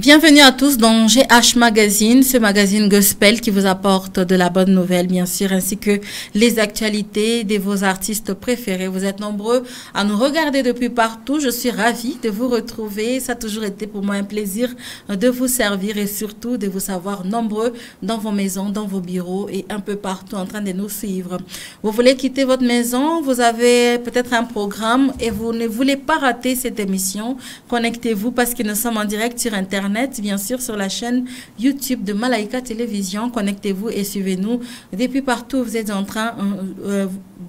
Bienvenue à tous dans GH Magazine, ce magazine gospel qui vous apporte de la bonne nouvelle, bien sûr, ainsi que les actualités de vos artistes préférés. Vous êtes nombreux à nous regarder depuis partout. Je suis ravie de vous retrouver. Ça a toujours été pour moi un plaisir de vous servir et surtout de vous savoir nombreux dans vos maisons, dans vos bureaux et un peu partout en train de nous suivre. Vous voulez quitter votre maison, vous avez peut-être un programme et vous ne voulez pas rater cette émission. Connectez-vous parce que nous sommes en direct sur Internet, bien sûr, sur la chaîne YouTube de Malaika Télévision. Connectez-vous et suivez-nous. Depuis partout, vous êtes en train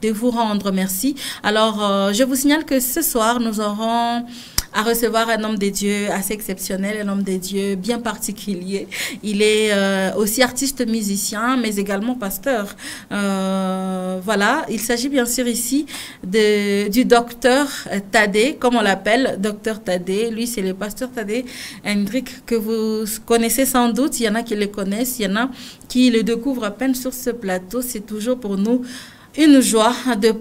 de vous rendre. Merci. Alors, je vous signale que ce soir, nous aurons à recevoir un homme de Dieu assez exceptionnel, un homme de Dieu bien particulier. Il est aussi artiste musicien, mais également pasteur. Voilà, il s'agit bien sûr ici du docteur Tadé, comme on l'appelle, docteur Tadé. Lui, c'est le pasteur Tadé Hendrick, que vous connaissez sans doute. Il y en a qui le connaissent, il y en a qui le découvrent à peine sur ce plateau. C'est toujours pour nous une joie de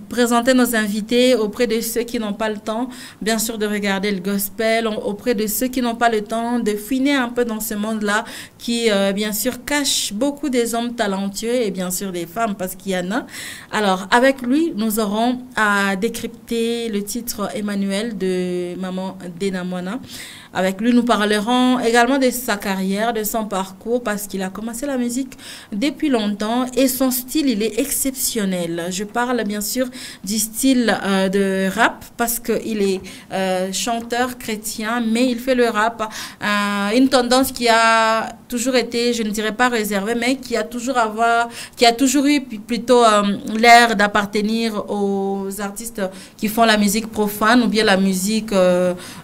présenter nos invités auprès de ceux qui n'ont pas le temps, bien sûr, de regarder le gospel, auprès de ceux qui n'ont pas le temps de fouiner un peu dans ce monde-là qui, bien sûr, cache beaucoup des hommes talentueux et bien sûr des femmes parce qu'il y en a. Alors, avec lui, nous aurons à décrypter le titre Emmanuel de Maman Denamwana. Avec lui, nous parlerons également de sa carrière, de son parcours, parce qu'il a commencé la musique depuis longtemps et son style, il est exceptionnel. Je parle bien sûr du style de rap, parce qu'il est chanteur chrétien, mais il fait le rap. Une tendance qui a toujours été, je ne dirais pas réservée, mais qui a toujours eu plutôt l'air d'appartenir aux artistes qui font la musique profane ou bien la musique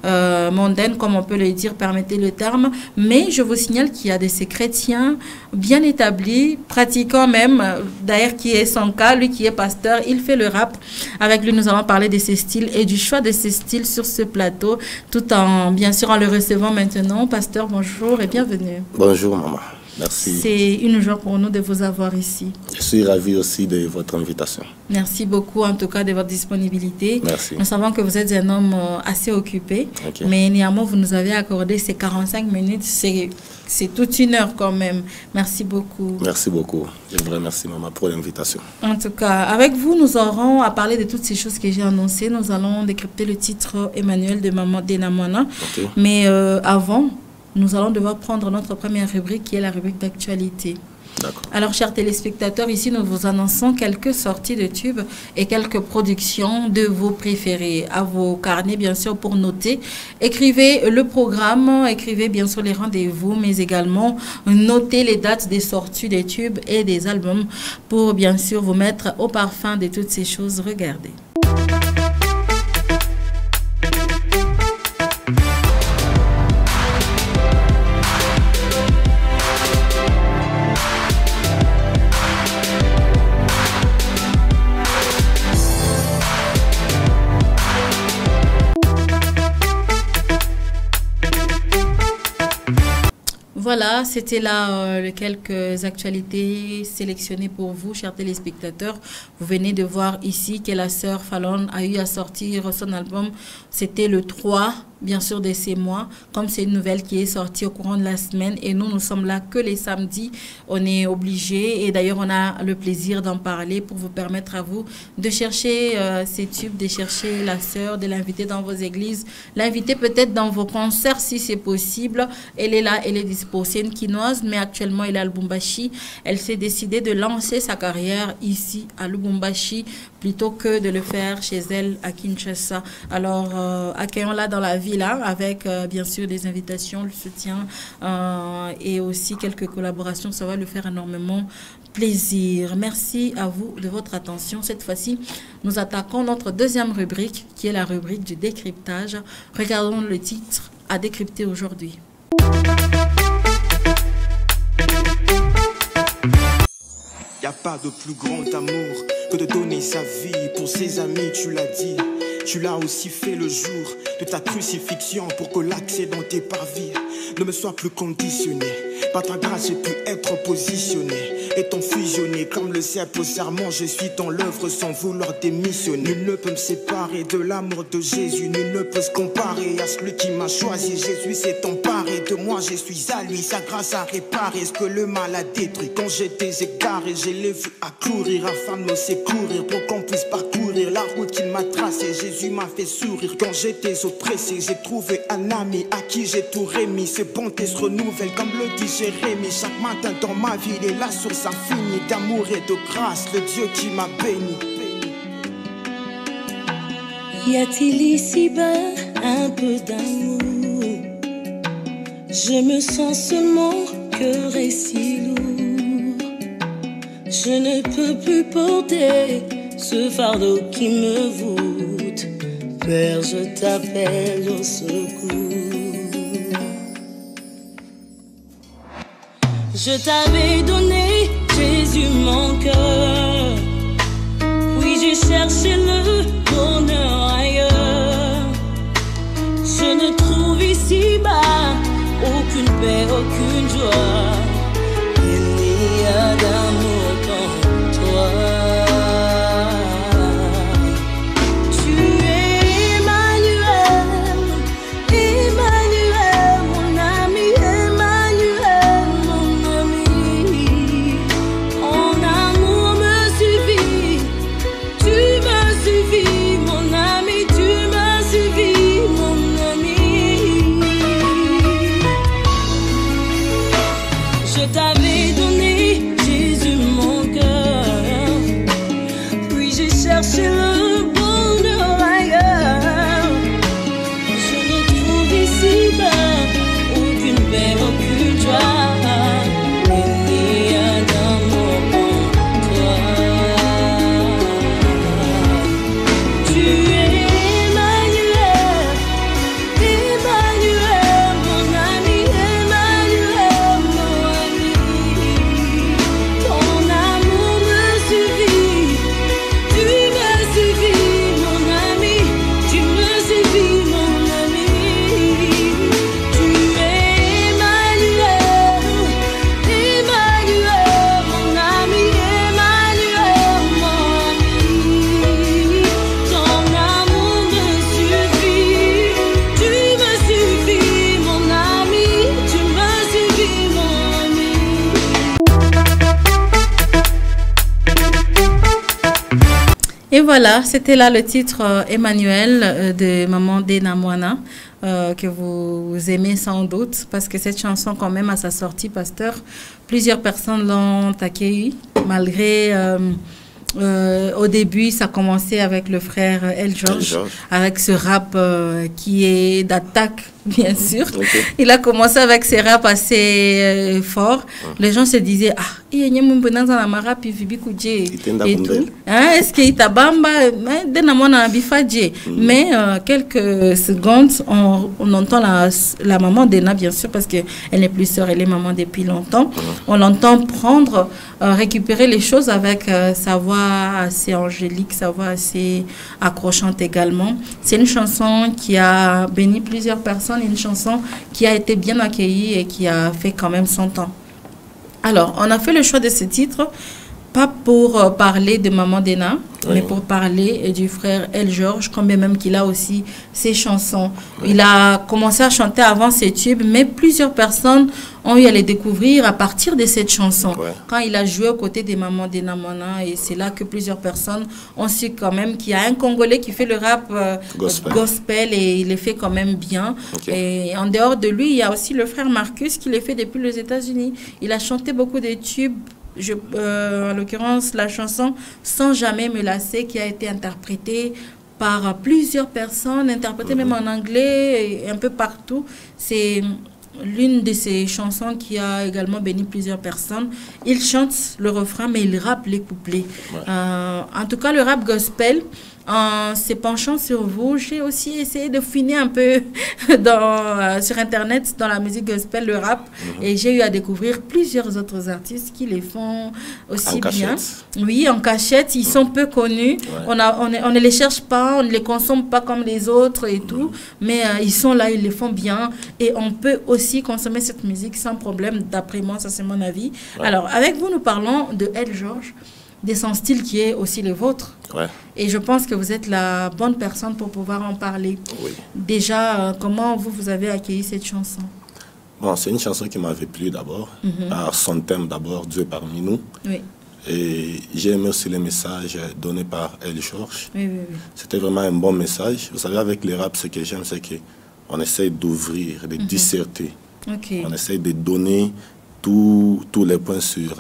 mondaine, comme on peut le dire, permettez le terme, mais je vous signale qu'il y a de ces chrétiens bien établis, pratiquants même, d'ailleurs qui est son cas, lui qui est pasteur, il fait le rap. Avec lui, nous allons parler de ses styles et du choix de ses styles sur ce plateau, tout en, bien sûr, en le recevant maintenant. Pasteur, bonjour et bienvenue. Bonjour, maman. Merci. C'est une joie pour nous de vous avoir ici. Je suis ravi aussi de votre invitation. Merci beaucoup en tout cas de votre disponibilité. Merci. Nous savons que vous êtes un homme assez occupé, mais néanmoins vous nous avez accordé ces 45 minutes. C'est toute une heure quand même. Merci beaucoup. Merci beaucoup. Je vous remercie, maman, pour l'invitation. En tout cas, avec vous, nous aurons à parler de toutes ces choses que j'ai annoncées. Nous allons décrypter le titre Emmanuel de Maman Denamwana. Mais avant, nous allons devoir prendre notre première rubrique qui est la rubrique d'actualité. Alors, chers téléspectateurs, ici, nous vous annonçons quelques sorties de tubes et quelques productions de vos préférés. À vos carnets, bien sûr, pour noter. Écrivez le programme, écrivez bien sûr les rendez-vous, mais également notez les dates des sorties des tubes et des albums pour bien sûr vous mettre au parfum de toutes ces choses. Regardez. Voilà, c'était là quelques actualités sélectionnées pour vous, chers téléspectateurs. Vous venez de voir ici que la sœur Fallon a eu à sortir son album. C'était le 3, bien sûr, de ces mois. Comme c'est une nouvelle qui est sortie au courant de la semaine et nous sommes là que les samedis. On est obligés et d'ailleurs, on a le plaisir d'en parler pour vous permettre à vous de chercher ces tubes, de chercher la sœur, de l'inviter dans vos églises, l'inviter peut-être dans vos concerts si c'est possible. Elle est là, elle est dispo. C'est une Quinoise, mais actuellement, elle est à Lubumbashi. Elle s'est décidée de lancer sa carrière ici, à Lubumbashi, plutôt que de le faire chez elle, à Kinshasa. Alors, accueillons-la dans la ville, là, avec, bien sûr, des invitations, le soutien et aussi quelques collaborations. Ça va lui faire énormément plaisir. Merci à vous de votre attention. Cette fois-ci, nous attaquons notre deuxième rubrique, qui est la rubrique du décryptage. Regardons le titre à décrypter aujourd'hui. Y a pas de plus grand amour que de donner sa vie pour ses amis, tu l'as dit. Tu l'as aussi fait le jour de ta crucifixion pour que l'accès dans tes parvis ne me soit plus conditionné. Par ta grâce, j'ai pu être positionné. étant fusionné comme le serpent au serment. Je suis dans l'œuvre sans vouloir démissionner. Nul ne peut me séparer de l'amour de Jésus. Nul ne peut se comparer à celui qui m'a choisi. Jésus s'est emparé de moi, je suis à lui. Sa grâce a réparé ce que le mal a détruit. Quand j'étais égaré, je l'ai vu accourir afin de me secourir pour qu'on puisse parcourir la route qu'il m'a tracée. Jésus m'a fait sourire quand j'étais oppressé. J'ai trouvé un ami à qui j'ai tout remis. Ses bontés se renouvellent comme le dit Jérémie. Chaque matin dans ma vie, il est la source infinie d'amour et de grâce, le Dieu qui m'a béni. Y a-t-il ici-bas un peu d'amour? Je me sens seulement cœur est si lourd. Je ne peux plus porter ce fardeau qui me voûte. Père, je t'appelle au secours. Je t'avais donné, Jésus, mon cœur. Puis j'ai cherché le bonheur ailleurs. Je ne trouve ici-bas aucune paix, aucune joie. Il n'y a d'amour qu'en toi. Tu es Emmanuel, Emmanuel, mon ami, Emmanuel, mon ami. Ton amour me suffit, tu me suffis, mon ami, tu me suffis, mon ami. Je t'avais donné, Jésus, mon cœur. Puis j'ai cherché le bonheur ailleurs. Je ne trouve ici-bas aucune paix, aucune joie. Il n'y a d'amour en toi. Tu es Emmanuel, Emmanuel, mon ami, Emmanuel, mon ami. Ton amour me suffit, tu me suffis, mon ami, tu me suffis, mon ami. Tu es Emmanuel, Emmanuel, mon ami, Emmanuel, mon ami. Ton amour me suffit, tu me suffis, mon ami, tu me suffis, mon ami. Et voilà, c'était là le titre Emmanuel de Maman Dena Moana, que vous aimez sans doute, parce que cette chanson, quand même, à sa sortie, pasteur, plusieurs personnes l'ont accueillie, malgré... au début, ça commençait avec le frère El George, avec ce rap qui est d'attaque, bien sûr. Okay. Il a commencé avec ses raps assez forts. Les gens se disaient, ah, il y a un peu de rap, et tout. Hein, est-ce qu'il y a bamba, mais quelques secondes, on entend la maman d'Ena, bien sûr, parce qu'elle n'est plus sœur, elle est maman depuis longtemps. On l'entend prendre, récupérer les choses avec sa voix assez angélique, sa voix assez accrochante également. C'est une chanson qui a béni plusieurs personnes, une chanson qui a été bien accueillie et qui a fait quand même son temps. Alors, on a fait le choix de ce titre, pas pour parler de Maman Dena, mais pour parler du frère El George, quand même qu'il a aussi ses chansons. Il a commencé à chanter avant ses tubes, mais plusieurs personnes ont eu à les découvrir à partir de cette chanson. Quand il a joué aux côtés des Maman Dena Moana, et c'est là que plusieurs personnes ont su quand même qu'il y a un Congolais qui fait le rap gospel et il le fait quand même bien. Et en dehors de lui, il y a aussi le frère Marcus qui le fait depuis les États-Unis. Il a chanté beaucoup de tubes. En l'occurrence, la chanson Sans jamais me lasser, qui a été interprétée par plusieurs personnes, interprétée même en anglais et un peu partout. C'est l'une de ces chansons qui a également béni plusieurs personnes. Il chante le refrain, mais il rappe les couplets. En tout cas, le rap gospel, en se penchant sur vous, j'ai aussi essayé de fouiner un peu sur Internet, dans la musique gospel, le rap, et j'ai eu à découvrir plusieurs autres artistes qui les font aussi en bien. Cachette. Oui, en cachette, ils sont peu connus. On ne les cherche pas, on ne les consomme pas comme les autres et tout, mais ils sont là, ils les font bien, et on peut aussi consommer cette musique sans problème, d'après moi, ça c'est mon avis. Alors, avec vous, nous parlons de El George, de son style qui est aussi le vôtre. Et je pense que vous êtes la bonne personne pour pouvoir en parler. Déjà, comment vous avez accueilli cette chanson? Bon, c'est une chanson qui m'avait plu d'abord, par son thème d'abord, Dieu parmi nous. Et j'ai aimé aussi les messages donnés par El George. C'était vraiment un bon message. Vous savez, avec les rap, ce que j'aime, c'est qu'on essaye d'ouvrir, de disserter. On essaye de donner tous les points sur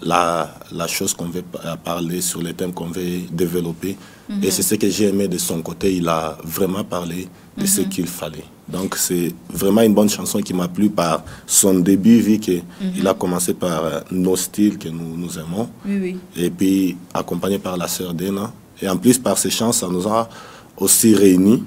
la chose qu'on veut parler, sur les thèmes qu'on veut développer. Et c'est ce que j'ai aimé de son côté. Il a vraiment parlé de ce qu'il fallait. Donc c'est vraiment une bonne chanson qui m'a plu par son début, vu qu'il a commencé par nos styles que nous aimons. Et puis accompagné par la sœur Dena. Et en plus par ces chants, ça nous a aussi réunis,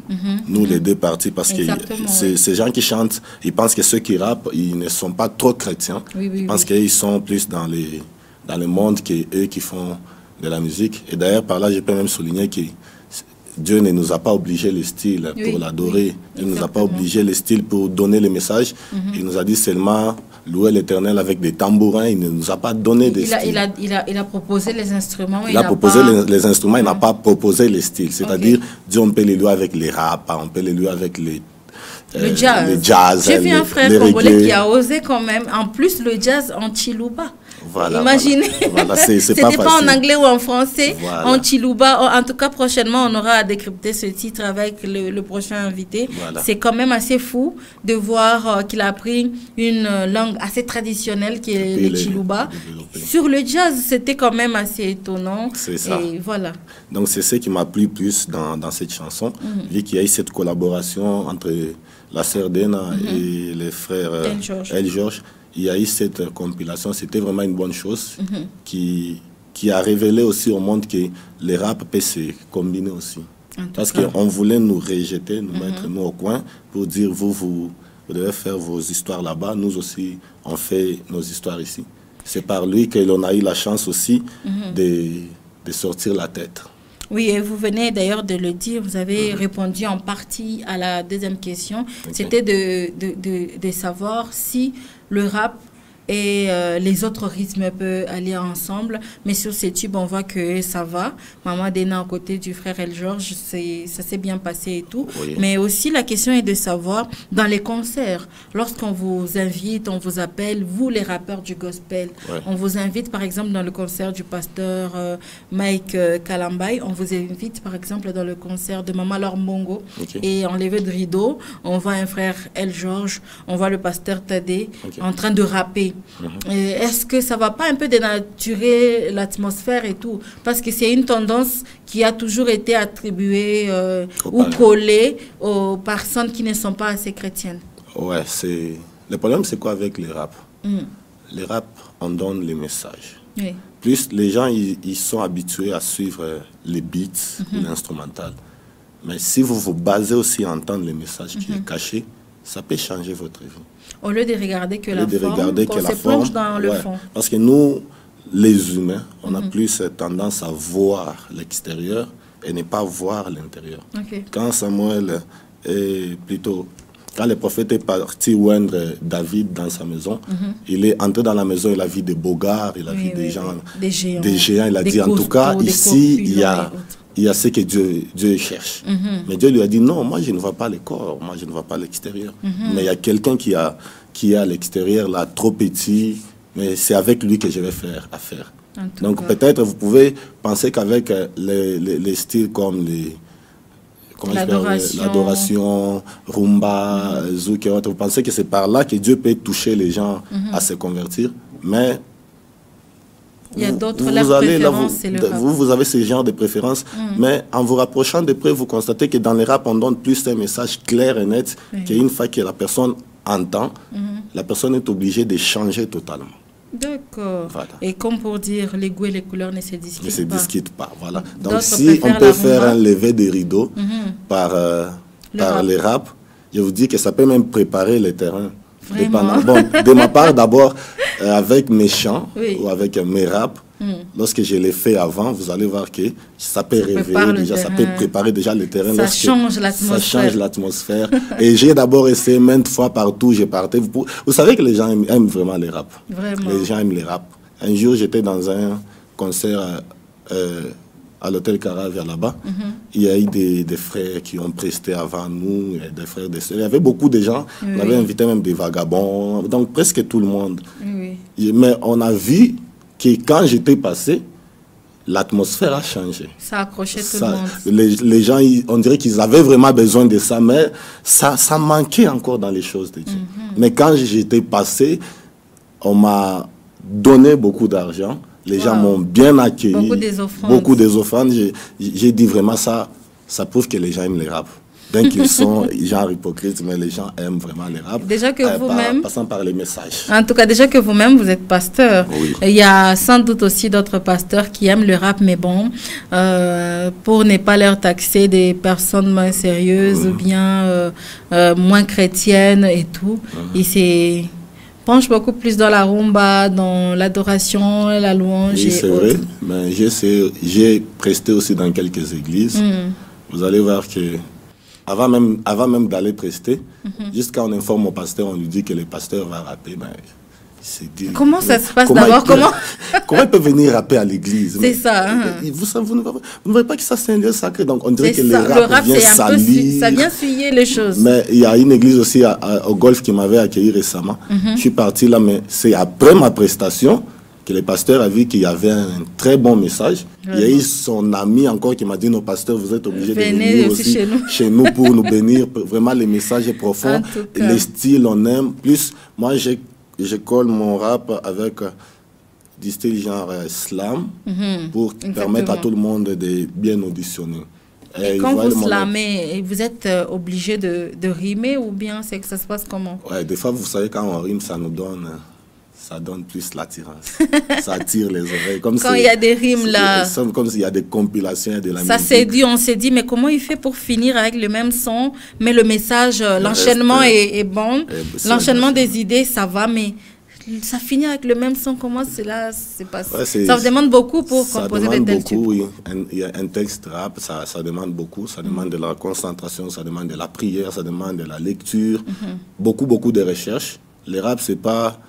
nous les deux parties, parce que ces gens qui chantent, ils pensent que ceux qui rappent, ils ne sont pas trop chrétiens. Ils pensent qu'ils sont plus dans le monde qu'eux qui font de la musique. Et d'ailleurs, par là, je peux même souligner que Dieu ne nous a pas obligé le style pour l'adorer. Il ne nous a pas obligé le style pour donner le message. Il nous a dit seulement louer l'Éternel avec des tambourins. Il ne nous a pas donné des styles. Il a proposé les instruments. Il a proposé les instruments, il n'a pas proposé les styles. C'est-à-dire, Dieu, on peut les louer avec les rap, on peut les louer avec le jazz. J'ai vu un frère congolais qui a osé quand même, en plus le jazz en chiluba. Imaginez, c'était pas en anglais ou en français, en chiluba. En tout cas, prochainement, on aura à décrypter ce titre avec le prochain invité. C'est quand même assez fou de voir qu'il a pris une langue assez traditionnelle qui est le chiluba. Sur le jazz, c'était quand même assez étonnant. C'est ça. Et voilà. Donc c'est ce qui m'a plu plus dans cette chanson, vu qu'il y a eu cette collaboration entre la sœur Dena et les frères El George. Il y a eu cette compilation, c'était vraiment une bonne chose qui a révélé aussi au monde que les rap peuvent se combiner aussi. Parce qu'on voulait nous rejeter, nous mettre nous au coin pour dire vous devez faire vos histoires là-bas, nous aussi on fait nos histoires ici. C'est par lui que l'on a eu la chance aussi de sortir la tête. Oui, et vous venez d'ailleurs de le dire, vous avez répondu en partie à la deuxième question. C'était de savoir si le rap et les autres rythmes peuvent aller ensemble. Mais sur ces tubes, on voit que ça va. Maman Dena, à côté du frère El George, ça s'est bien passé et tout. Mais aussi, la question est de savoir, dans les concerts, lorsqu'on vous invite, on vous appelle, vous les rappeurs du gospel, on vous invite par exemple dans le concert du pasteur Mike Kalambay, on vous invite par exemple dans le concert de Maman Laure Mbongo. Et en levée de rideau, on voit un frère El George, on voit le pasteur Tadé en train de rapper. Est-ce que ça ne va pas un peu dénaturer l'atmosphère et tout? Parce que c'est une tendance qui a toujours été attribuée ou collée aux personnes qui ne sont pas assez chrétiennes. Ouais, le problème, c'est quoi avec les rap? Les rap, on donne les messages. Plus les gens, ils sont habitués à suivre les beats, l'instrumental. Mais si vous vous basez aussi à entendre les messages qui est caché, ça peut changer votre vie. Au lieu de regarder que la forme, qu'on se plonge dans le fond. Parce que nous, les humains, on a plus tendance à voir l'extérieur et ne pas voir l'intérieur. Quand Samuel est plutôt... Quand le prophète est parti oindre David dans sa maison, il est entré dans la maison, il a vu des bogards, il a vu des gens, des géants. Il a dit, en tout cas, ici, il y a ce que Dieu cherche. Mais Dieu lui a dit, non, moi je ne vois pas le corps, moi je ne vois pas l'extérieur. Mais il y a quelqu'un qui est à l'extérieur, là, trop petit, mais c'est avec lui que je vais faire affaire. Donc peut-être vous pouvez penser qu'avec les styles comme l'adoration, rumba, zouk et autres, vous pensez que c'est par là que Dieu peut toucher les gens à se convertir, mais il y a d'autres, vous avez ce genre de préférences, mais en vous rapprochant de près, vous constatez que dans les rap, on donne plus un message clair et net, qu'une fois que la personne entend, la personne est obligée de changer totalement. D'accord. Voilà. Et comme pour dire, les goûts et les couleurs ne se discutent pas. Ne se discutent pas, voilà. Donc si on peut faire un lever des rideaux par les raps, je vous dis que ça peut même préparer les terrains. Bon, de ma part, d'abord, avec mes chants ou avec mes raps, lorsque je l'ai fait avant, vous allez voir que ça peut réveiller déjà, ça peut préparer déjà le terrain. Ça change l'atmosphère. Ça change l'atmosphère. Et j'ai d'abord essayé maintes fois partout, j'ai parté. Vous savez que les gens aiment vraiment les raps. Vraiment. Les gens aiment les raps. Un jour, j'étais dans un concert à l'hôtel Cara vers là-bas. Il y a eu des frères qui ont presté avant nous, des frères, des sœurs. Il y avait beaucoup de gens. On avait invité même des vagabonds, donc presque tout le monde. Mais on a vu que quand j'étais passé, l'atmosphère a changé. Ça a accroché tout le monde. Les gens, on dirait qu'ils avaient vraiment besoin de ça, mais ça manquait encore dans les choses de Dieu. Mais quand j'étais passé, on m'a donné beaucoup d'argent. Les gens m'ont bien accueilli. Beaucoup des offrandes. J'ai dit vraiment ça prouve que les gens aiment les raps. Bien qu'ils sont gens hypocrites, mais les gens aiment vraiment les raps. Déjà que vous-même... Passant par les messages. En tout cas, déjà que vous-même, vous êtes pasteur. Oui. Il y a sans doute aussi d'autres pasteurs qui aiment le rap, mais bon, pour ne pas leur taxer des personnes moins sérieuses ou bien moins chrétiennes et tout. Et c'est... penche beaucoup plus dans la rumba, dans l'adoration, la louange. Oui, c'est vrai. Mais j'ai presté aussi dans quelques églises. Vous allez voir que avant même d'aller prester, jusqu'à on informe au pasteur, on lui dit que le pasteur va rapper. Ben, comment ça se passe d'abord? Comment il peut venir rapper à l'église? C'est ça. Vous ne voyez pas que ça c'est un lieu sacré. Donc on dirait que le rap vient salir. Ça vient souiller les choses. Mais il y a une église aussi au Golfe qui m'avait accueilli récemment. Je suis parti là, mais c'est après ma prestation que le pasteur a vu qu'il y avait un très bon message. Il y a eu son ami encore qui m'a dit, non, pasteur, vous êtes obligé de venir aussi chez nous pour nous bénir. Vraiment, le message est profond. Les styles, on aime. Plus, moi, je colle mon rap avec du style genre slam pour permettre à tout le monde de bien auditionner. Et quand vous slamez, vous êtes obligé de rimer ou bien c'est que ça se passe comment? Ouais, des fois, vous savez, quand on rime, ça donne plus l'attirance. Ça attire les oreilles. Comme quand il y a des rimes là. Comme s'il y a des compilations de la musique. Ça séduit, on s'est dit, mais comment il fait pour finir avec le même son, mais le message, l'enchaînement est bon. L'enchaînement des idées, ça va, mais ça finit avec le même son. Comment cela se passe? Ça vous demande beaucoup pour composer des tels tubes. Oui. Il y a un texte rap, ça demande beaucoup. Ça demande de la concentration, ça demande de la prière, ça demande de la lecture. Beaucoup de recherches. Le rap, c'est pas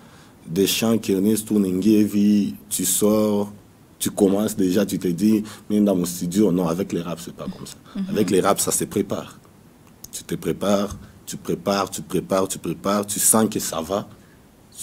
des chants qui renaissent tout n'ingévi, tu sors, tu commences déjà, tu te dis, même dans mon studio, non, avec les raps, c'est pas comme ça. Avec les raps, ça se prépare. Tu te prépares, tu sens que ça va,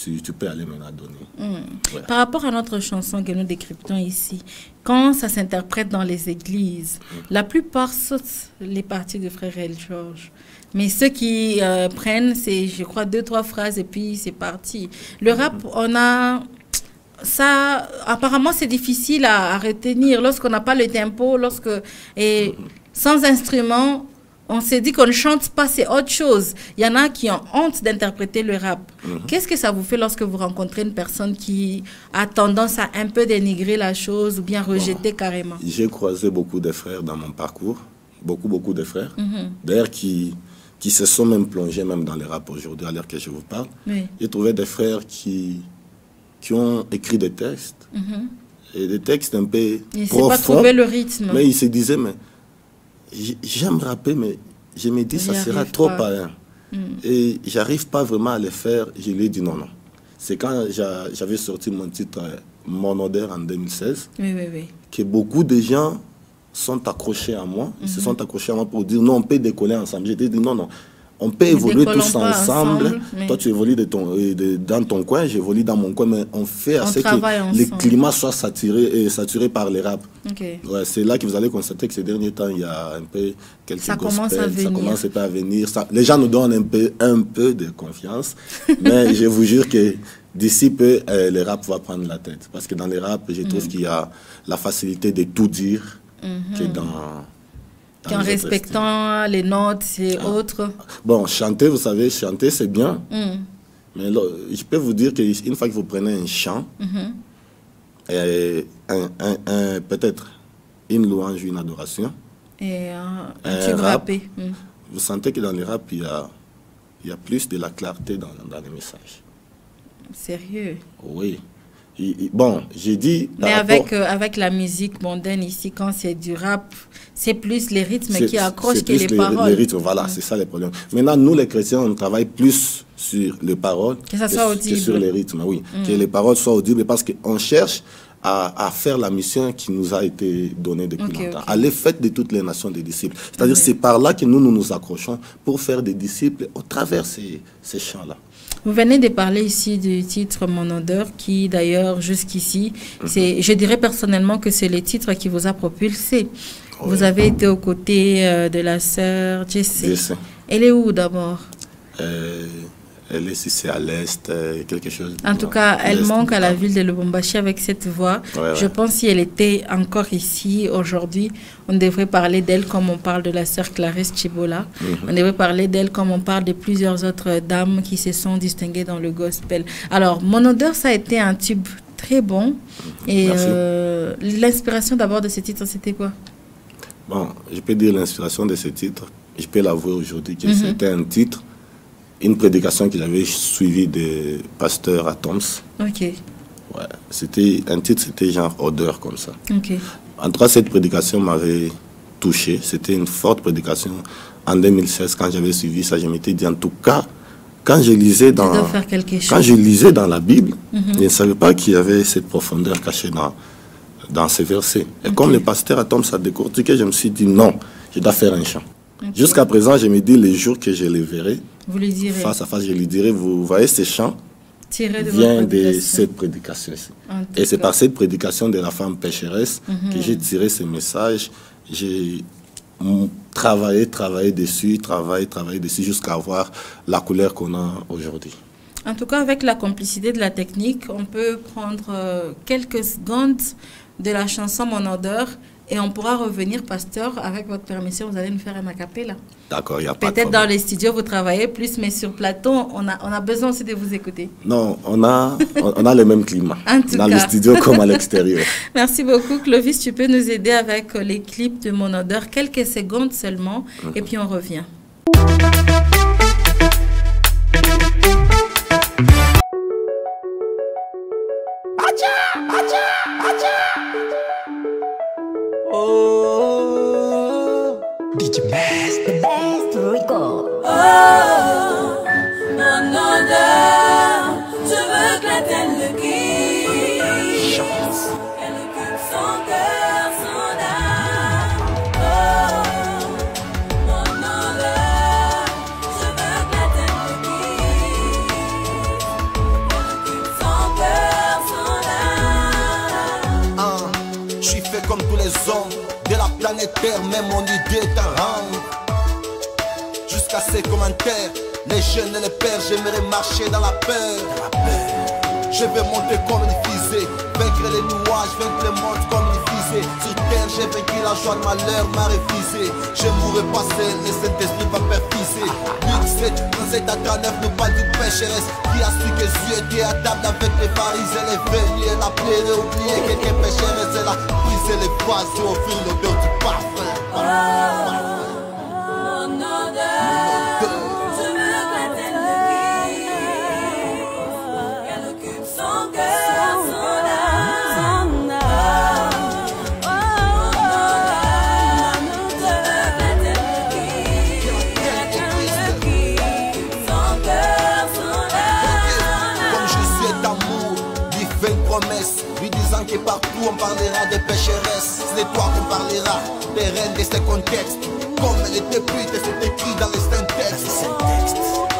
tu peux aller maintenant donner. Ouais. Par rapport à notre chanson que nous décryptons ici, quand ça s'interprète dans les églises, la plupart sautent les parties de Frère El George. Mais ceux qui prennent, c'est, je crois, 2-3 phrases et puis c'est parti. Le rap, on a... Ça, apparemment, c'est difficile à retenir lorsqu'on n'a pas le tempo, et sans instrument, on s'est dit qu'on ne chante pas, c'est autre chose. Il y en a qui ont honte d'interpréter le rap. Qu'est-ce que ça vous fait lorsque vous rencontrez une personne qui a tendance à un peu dénigrer la chose ou bien rejeter carrément? J'ai croisé beaucoup de frères dans mon parcours, beaucoup de frères, d'ailleurs qui se sont même plongés même dans le rap aujourd'hui, à l'heure que je vous parle. J'ai trouvé des frères qui ont écrit des textes, et des textes un peu profonds. Pas trouvé le rythme. Mais ils se disaient, mais j'aime rapper, mais je me dis, ça sera trop païen. Et j'arrive pas vraiment à le faire. Je lui ai dit non. C'est quand j'avais sorti mon titre Mon Odeur en 2016, que beaucoup de gens sont accrochés à moi. Ils se sont accrochés à moi pour dire non, on peut décoller ensemble. J'ai dit non. On peut évoluer tous ensemble. Toi, tu évolues dans ton coin, j'évolue dans mon coin, mais on fait assez que le climat soit saturé par les rap. Ouais, c'est là que vous allez constater que ces derniers temps, il y a un peu quelques ça commence à venir. Les gens nous donnent un peu de confiance, mais je vous jure que d'ici peu, les rap va prendre la tête. Parce que dans les rap, je trouve qu'il y a la facilité de tout dire que en respectant les notes et autres. Bon, chanter, vous savez, chanter c'est bien, Mais là, je peux vous dire qu'une fois que vous prenez un chant, et peut-être une louange, une adoration, et un tube rappé, vous sentez que dans les rap, il y a plus de la clarté dans les messages. Sérieux? Oui. Bon, j'ai dit... Mais avec la musique mondaine ici, quand c'est du rap, c'est plus les rythmes qui accrochent que les paroles. Les rythmes, voilà, c'est ça les problèmes. Maintenant, nous les chrétiens, on travaille plus sur les paroles que ça soit audible. Que sur les rythmes, oui. Que les paroles soient audibles parce qu'on cherche à faire la mission qui nous a été donnée depuis longtemps. Aller faire de toutes les nations des disciples. C'est-à-dire c'est par là que nous accrochons pour faire des disciples au travers ces chants-là. Vous venez de parler ici du titre « Mon odeur » qui d'ailleurs jusqu'ici, je dirais personnellement que c'est le titre qui vous a propulsé. Oui. Vous avez été aux côtés de la sœur Jessie. Elle est où d'abord? Elle est ici à l'Est, quelque chose. En tout cas, elle manque à la ville de Lubumbashi avec cette voix. Je pense si elle était encore ici aujourd'hui, on devrait parler d'elle comme on parle de la sœur Clarisse Chibola. On devrait parler d'elle comme on parle de plusieurs autres dames qui se sont distinguées dans le gospel. Alors, Mon odeur, ça a été un tube très bon. Et l'inspiration d'abord de ce titre, c'était quoi? Bon, je peux dire l'inspiration de ce titre. Je peux l'avouer aujourd'hui que c'était un titre, une prédication que j'avais suivie de pasteur à Toms. Ok. Ouais, c'était un titre, c'était genre odeur comme ça. Ok. En tout cas, cette prédication m'avait touché. C'était une forte prédication. En 2016, quand j'avais suivi ça, je m'étais dit, en tout cas, quand je lisais dans la Bible, je ne savais pas qu'il y avait cette profondeur cachée dans ces versets. Et comme le pasteur à Toms a décortiqué, je me suis dit, non, je dois faire un chant. Jusqu'à présent, je me dis, les jours que je les verrai, vous les direz. Face à face, je lui dirai, vous voyez, ces chants viennent de cette prédication-ci. Et c'est par cette prédication de la femme pécheresse que j'ai tiré ce message. J'ai travaillé dessus, jusqu'à avoir la couleur qu'on a aujourd'hui. En tout cas, avec la complicité de la technique, on peut prendre quelques secondes de la chanson Mon odeur. Et on pourra revenir, pasteur, avec votre permission, vous allez nous faire un acapella. D'accord, il n'y a pas de problème. Peut-être dans les studios, vous travaillez plus, mais sur plateau, on a besoin aussi de vous écouter. Non, on a le même climat dans les studios comme à l'extérieur. Merci beaucoup. Clovis, tu peux nous aider avec les clips de Mon odeur, quelques secondes seulement, et puis on revient. Oh, DJ Best, the best record. Oh, mon odeur, je veux que la tienne le quitte. Elle occupe son cœur, son âme. Oh, mon odeur, je veux que la tienne le quitte. Elle occupe son cœur, son âme. Je suis fait comme tous les hommes de la planète Terre, même mon idée est un rang. Jusqu'à ces commentaires, les jeunes et les pères, j'aimerais marcher dans la peur. Je vais monter comme une fusée, vaincre les nuages, vaincre le monde comme une fusée. Sur terre, j'ai vaincu la joie, le malheur m'a refusé. Je mourrai pas seul, le Saint-Esprit va perfuser. Luc 7, 37 à 39, nous pas d'une pécheresse qui a su que Dieu était à table avec les pharisiens, les veillés. Elle a pleuré, oublié quelqu'un pécheresse, elle a brisé les vases au fil l'odeur du parfum. Mon odeur, je veux que la tienne le quitte. Elle occupe son cœur, son âme. Mon odeur, je veux que la tienne le quitte. Son cœur, son âme. Comme Jésus est amour, lui fait une promesse, lui disant que partout on parlera des pécheresses. C'est de toi qu'on parlera, des reines de ces contextes. Comme elle était pute, c'est écrit dans les saints textes.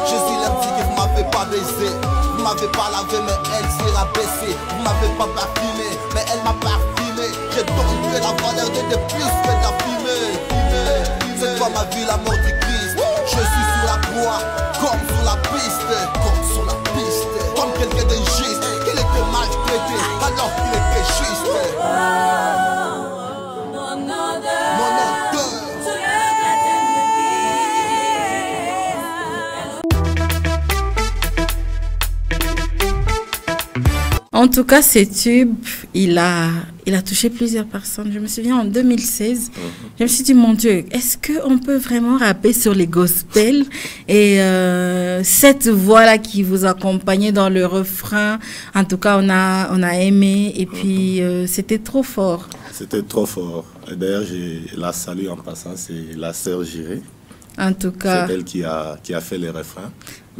Jésus leur dit que vous m'avez pas baisé, vous m'avez pas lavé, mais elle s'est rabaissée. Vous m'avez pas parfumé, mais elle m'a parfumé. J'ai donc fait la valeur de plus que de la fumée. C'est toi ma vie, la mort du Christ. Je suis sur la croix, comme sur la piste, comme quelqu'un d'injuste, qu'il était maltraité, alors qu'il était juste. Mon odeur, Mon odeur. je veux que la tienne le En tout cas, ce tube, il a touché plusieurs personnes. Je me souviens en 2016, je me suis dit, mon Dieu, est-ce qu'on peut vraiment rapper sur les gospels? Et cette voix-là qui vous accompagnait dans le refrain, en tout cas, on a aimé. Et puis, c'était trop fort. C'était trop fort. D'ailleurs, je la salue en passant, c'est la sœur Jiré. En tout cas, c'est elle qui a fait les refrains.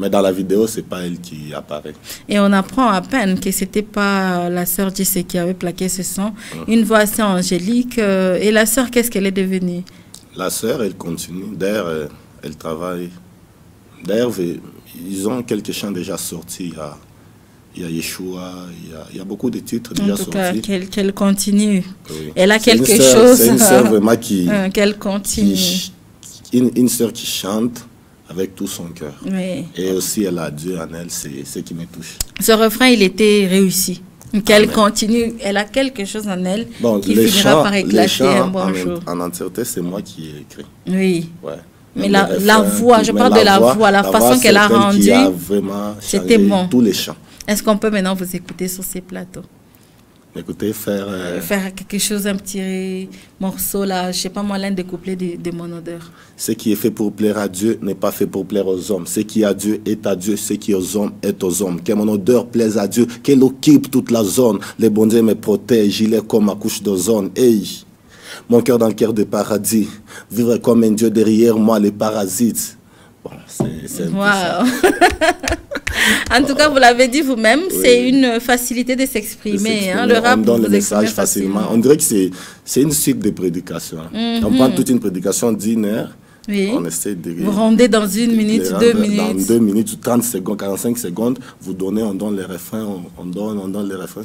Mais dans la vidéo, c'est pas elle qui apparaît. Et on apprend à peine que c'était pas la sœur Jessé qui avait plaqué ce son. Une voix assez angélique. Et la sœur, qu'est-ce qu'elle est devenue? La sœur, elle continue. D'ailleurs, elle travaille. D'ailleurs, ils ont quelques chants déjà sortis. Il y a Yeshua, il y a beaucoup de titres déjà sortis. En tout cas, qu'elle continue. Oui. Elle a quelque chose. C'est une sœur vraiment qui... qu'elle continue. Une sœur qui chante avec tout son cœur. Oui. Et aussi, elle a Dieu en elle, c'est ce qui me touche. Ce refrain, il était réussi. Qu'elle continue, elle a quelque chose en elle qui finira par éclater un bon jour. En entièreté, c'est moi qui ai écrit. Oui. Ouais. Mais la voix, je parle de la voix, la façon qu'elle a rendue, c'était bon. Tous les chants. Est-ce qu'on peut maintenant vous écouter sur ces plateaux? Écoutez, faire quelque chose, un petit morceau là, je sais pas moi, l'un des couplets de Mon Odeur. Ce qui est fait pour plaire à Dieu n'est pas fait pour plaire aux hommes. Ce qui est à Dieu est à Dieu, ce qui est aux hommes est aux hommes. Que mon odeur plaise à Dieu, qu'elle occupe toute la zone. Les bons dieux me protègent, il est comme ma couche d'ozone. Hey, mon cœur dans le cœur de paradis, vivre comme un Dieu derrière moi, les parasites. Bon, c'est wow. En tout cas, vous l'avez dit vous-même, oui. C'est une facilité de s'exprimer. Hein, le rap, on donne le message facilement. On dirait que c'est une suite de prédications. On prend toute une prédication d'1 heure. Oui. On essaie de... Vous rendez dans 1 minute, 2 minutes. Dans 2 minutes, 30 secondes, 45 secondes, vous donnez, on donne les refrains, on donne les refrains.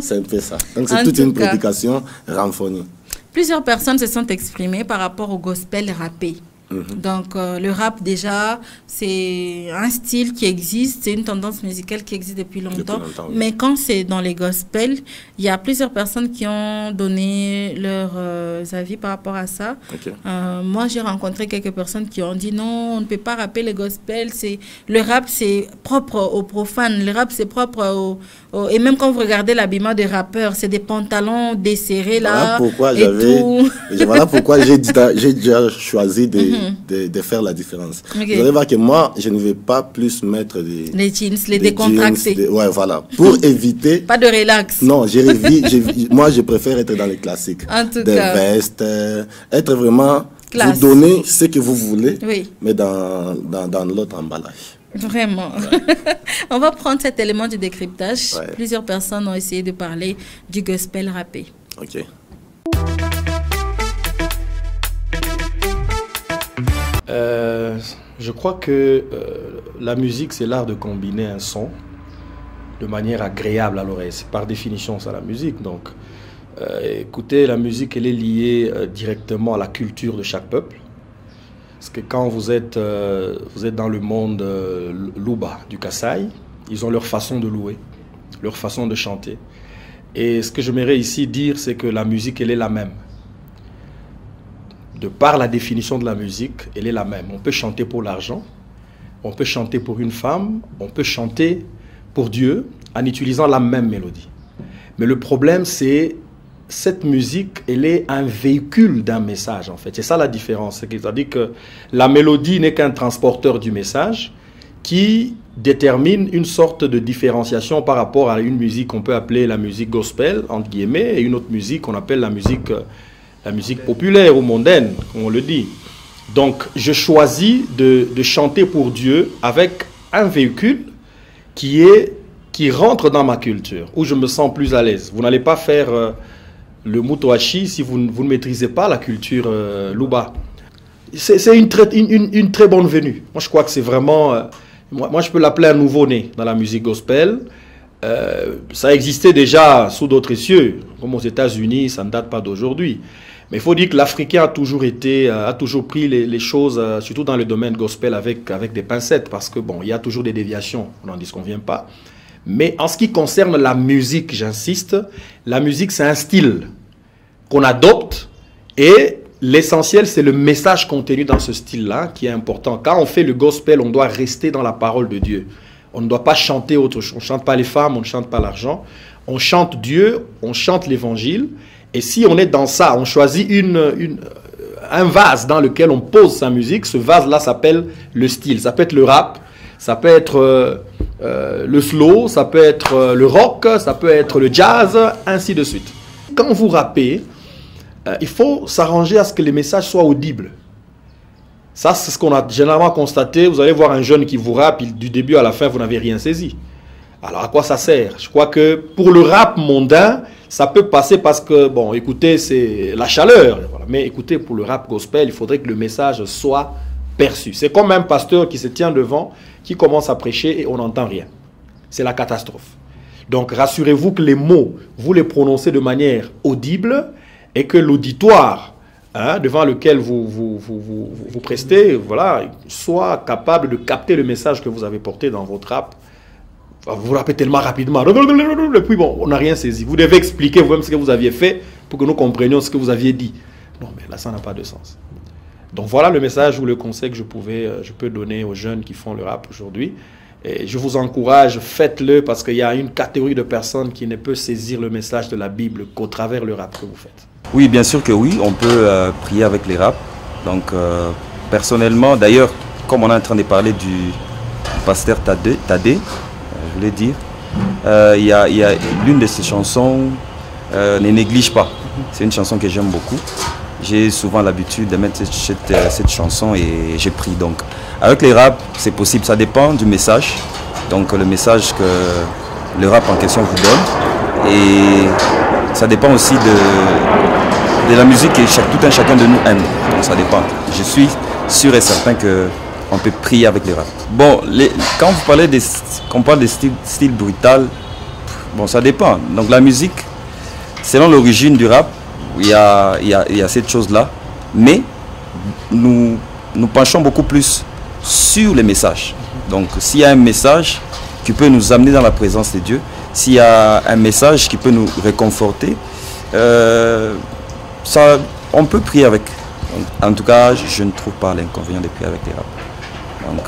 C'est un peu ça. Donc c'est toute une prédication renfrognée. Plusieurs personnes se sont exprimées par rapport au gospel rappé. Donc, le rap, déjà, c'est un style qui existe, c'est une tendance musicale qui existe depuis longtemps. Oui. Mais quand c'est dans les gospels, il y a plusieurs personnes qui ont donné leurs avis par rapport à ça. Okay. Moi, j'ai rencontré quelques personnes qui ont dit non, on ne peut pas rapper les gospels. Le rap, c'est propre aux profanes. Le rap, c'est propre et même quand vous regardez l'habillement des rappeurs, c'est des pantalons desserrés là. Voilà pourquoi j'ai déjà choisi de faire la différence. Okay. Vous allez voir que moi, je ne vais pas plus mettre les jeans, les décontractés. Ouais, voilà. Pour éviter... Pas de relax. Non, moi, je préfère être dans les classiques. En tout des cas. vestes, être vraiment... Classe. Vous donner ce que vous voulez, oui. Mais dans l'autre emballage. Vraiment. Ouais. On va prendre cet élément du décryptage. Ouais. Plusieurs personnes ont essayé de parler du gospel rappé. Ok. Je crois que la musique, c'est l'art de combiner un son de manière agréable à l'oreille. C'est par définition ça la musique. Donc, écoutez, la musique, elle est liée directement à la culture de chaque peuple. Parce que quand vous êtes dans le monde Luba du Kasaï, ils ont leur façon de louer, leur façon de chanter. Et ce que j'aimerais ici dire, c'est que la musique, elle est la même. De par la définition de la musique, elle est la même. On peut chanter pour l'argent, on peut chanter pour une femme, on peut chanter pour Dieu en utilisant la même mélodie. Mais le problème, c'est cette musique, elle est un véhicule d'un message, en fait. C'est ça la différence. C'est-à-dire que la mélodie n'est qu'un transporteur du message qui détermine une sorte de différenciation par rapport à une musique qu'on peut appeler la musique gospel, entre guillemets, et une autre musique qu'on appelle la musique populaire ou mondaine, comme on le dit. Donc, je choisis de chanter pour Dieu avec un véhicule qui rentre dans ma culture, où je me sens plus à l'aise. Vous n'allez pas faire le mutoashi si vous ne maîtrisez pas la culture Luba. C'est une très bonne venue. Moi, je crois que c'est vraiment... moi, je peux l'appeler un nouveau-né dans la musique gospel. Ça existait déjà sous d'autres cieux, comme aux États-Unis, ça ne date pas d'aujourd'hui. Mais il faut dire que l'Africain a toujours pris les choses, surtout dans le domaine gospel, avec des pincettes, parce que bon, il y a toujours des déviations, on n'en disconvient pas. Mais en ce qui concerne la musique, j'insiste, la musique c'est un style qu'on adopte et l'essentiel c'est le message contenu dans ce style-là qui est important. Quand on fait le gospel, on doit rester dans la parole de Dieu. On ne doit pas chanter autre chose. On ne chante pas les femmes, on ne chante pas l'argent. On chante Dieu, on chante l'évangile. Et si on est dans ça, on choisit un vase dans lequel on pose sa musique. Ce vase-là s'appelle le style. Ça peut être le rap, ça peut être le slow, ça peut être le rock, ça peut être le jazz, ainsi de suite. Quand vous rappez, il faut s'arranger à ce que les messages soient audibles. Ça, c'est ce qu'on a généralement constaté. Vous allez voir un jeune qui vous rappe, du début à la fin, vous n'avez rien saisi. Alors, à quoi ça sert? Je crois que pour le rap mondain, ça peut passer parce que, bon, écoutez, c'est la chaleur. Voilà. Mais écoutez, pour le rap gospel, il faudrait que le message soit perçu. C'est comme un pasteur qui se tient devant, qui commence à prêcher et on n'entend rien. C'est la catastrophe. Donc, rassurez-vous que les mots, vous les prononcez de manière audible et que l'auditoire devant lequel vous prestez, voilà, soit capable de capter le message que vous avez porté dans votre rap. Vous rappelez tellement rapidement, et puis bon, on n'a rien saisi. Vous devez expliquer vous-même ce que vous aviez fait pour que nous comprenions ce que vous aviez dit. Non, mais là, ça n'a pas de sens. Donc voilà le message ou le conseil que je peux donner aux jeunes qui font le rap aujourd'hui. Et je vous encourage, faites-le parce qu'il y a une catégorie de personnes qui ne peut saisir le message de la Bible qu'au travers le rap que vous faites. Oui, bien sûr que oui, on peut prier avec les raps. Donc personnellement, d'ailleurs, comme on est en train de parler du pasteur Tadé, je voulais dire, il y a l'une de ces chansons, Ne néglige pas. C'est une chanson que j'aime beaucoup. J'ai souvent l'habitude de mettre cette chanson et j'ai pris. Donc, avec les raps, c'est possible. Ça dépend du message. Donc, le message que le rap en question vous donne. Et ça dépend aussi de la musique que tout un chacun de nous aime. Donc, ça dépend. Je suis sûr et certain qu'on peut prier avec les raps. Bon, quand vous parlez qu'on parle de style brutal, bon, ça dépend. Donc, la musique, selon l'origine du rap, il y a cette chose-là, mais nous penchons beaucoup plus sur les messages. Donc, s'il y a un message qui peut nous amener dans la présence de Dieu, s'il y a un message qui peut nous réconforter, on peut prier avec. Donc, en tout cas, je ne trouve pas l'inconvénient de prier avec les rap. Donc,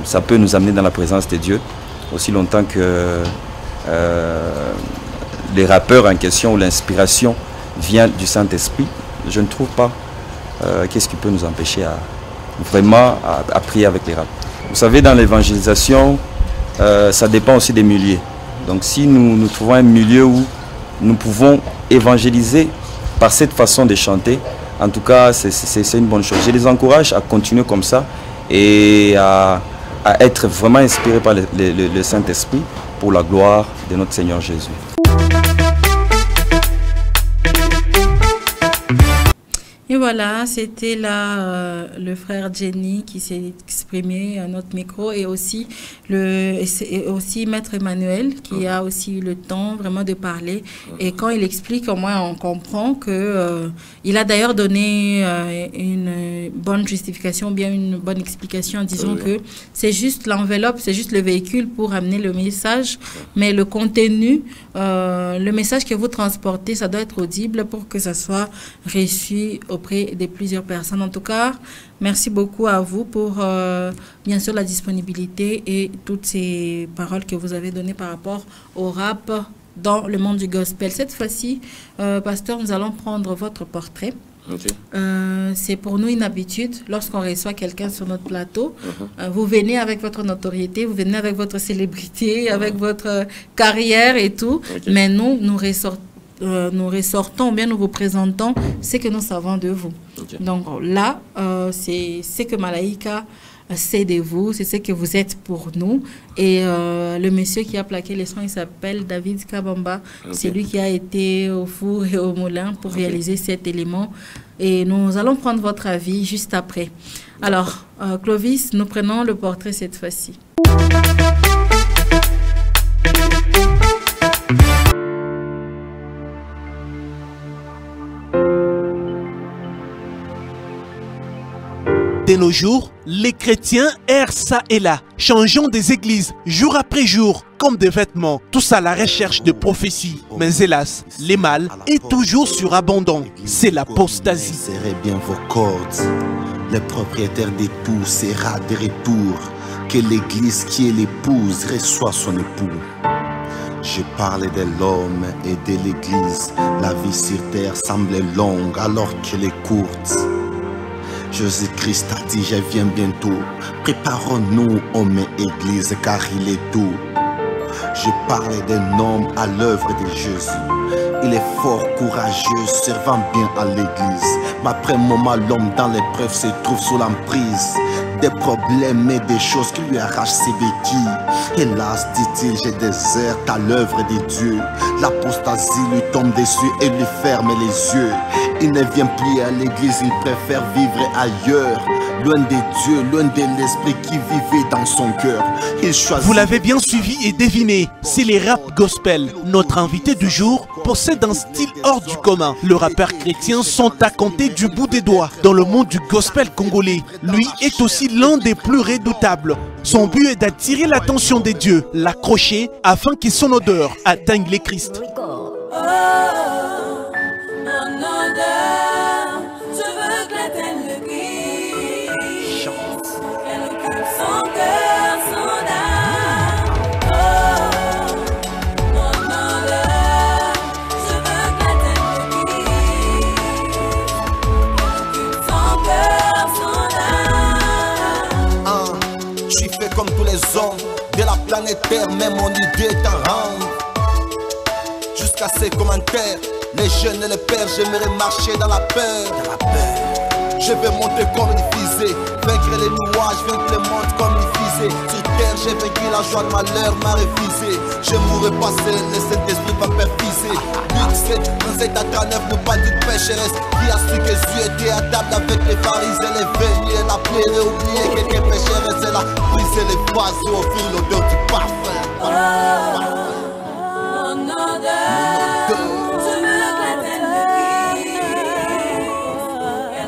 ça peut nous amener dans la présence de Dieu, aussi longtemps que les rappeurs en question ou l'inspiration vient du Saint-Esprit. Je ne trouve pas qu'est-ce qui peut nous empêcher à prier avec les rap. Vous savez, dans l'évangélisation, ça dépend aussi des milieux. Donc si nous trouvons un milieu où nous pouvons évangéliser par cette façon de chanter, en tout cas, c'est une bonne chose. Je les encourage à continuer comme ça et à être vraiment inspirés par le Saint-Esprit pour la gloire de notre Seigneur Jésus. Et voilà, c'était là le frère Jenny qui s'est exprimé à notre micro et aussi Maître Emmanuel qui a aussi eu le temps vraiment de parler. Et quand il explique, au moins on comprend que il a d'ailleurs donné une bonne justification, bien une bonne explication en disant que c'est juste l'enveloppe, c'est juste le véhicule pour amener le message, mais le contenu, le message que vous transportez, ça doit être audible pour que ça soit reçu auprès de plusieurs personnes. En tout cas, merci beaucoup à vous pour bien sûr la disponibilité et toutes ces paroles que vous avez données par rapport au rap dans le monde du gospel. Cette fois-ci, pasteur, nous allons prendre votre portrait. Okay. C'est pour nous une habitude lorsqu'on reçoit quelqu'un sur notre plateau. Vous venez avec votre notoriété, vous venez avec votre célébrité, avec votre carrière et tout, mais nous ressortons, bien nous vous présentons ce que nous savons de vous. Donc là, c'est ce que Malaika sait de vous, c'est ce que vous êtes pour nous. Et le monsieur qui a plaqué les sons, il s'appelle David Kabamba. C'est lui qui a été au four et au moulin pour réaliser cet élément. Et nous allons prendre votre avis juste après. Alors, Clovis, nous prenons le portrait cette fois-ci. De nos jours, les chrétiens errent ça et là, changeant des églises jour après jour, comme des vêtements, tous à la recherche de prophéties. Mais hélas, le mal est toujours surabondant, c'est l'apostasie. Serrez bien vos cordes, le propriétaire d'époux sera de retour, que l'église qui est l'épouse reçoit son époux. Je parlais de l'homme et de l'église. La vie sur terre semblait longue alors qu'elle est courte. Jésus-Christ a dit, je viens bientôt. Préparons-nous, hommes et église, car il est doux. Je parlais d'un homme à l'œuvre de Jésus. Il est fort courageux, servant bien à l'église. Mais après un moment, l'homme dans l'épreuve se trouve sous l'emprise des problèmes et des choses qui lui arrachent ses béquilles. Hélas, dit-il, j'ai déserte à l'œuvre de Dieu. L'apostasie lui tombe dessus et lui ferme les yeux. Il ne vient plus à l'église, il préfère vivre ailleurs. Loin de Dieu, loin de l'esprit qui vivait dans son cœur. Vous l'avez bien suivi et deviné, c'est les rap gospel. Notre invité du jour possède un style hors du commun. Le rappeur chrétien sont à compter du bout des doigts dans le monde du gospel congolais. Lui est aussi l'un des plus redoutables. Son but est d'attirer l'attention des dieux, l'accrocher afin que son odeur atteigne les Christ. Comme tous les hommes de la planète Terre, même mon idée est en rang. Jusqu'à ces commentaires, les jeunes et les pères, j'aimerais marcher dans la peur. Je vais monter comme une fusée, vaincre les nuages, vaincre le monde comme une fusée. Sur terre, j'ai vaincu la joie de malheur, m'a refusé. Je mourrai passer, le Saint-Esprit va perfuser. 8, 7, 37 à 39, nous pas d'une pécheresse. Qui a su que Dieu était à table avec les pharisiens, les veillés, elle a pleuré, oublié quelqu'un pécheresse. Elle a brisé les vases et offert l'odeur du parfum.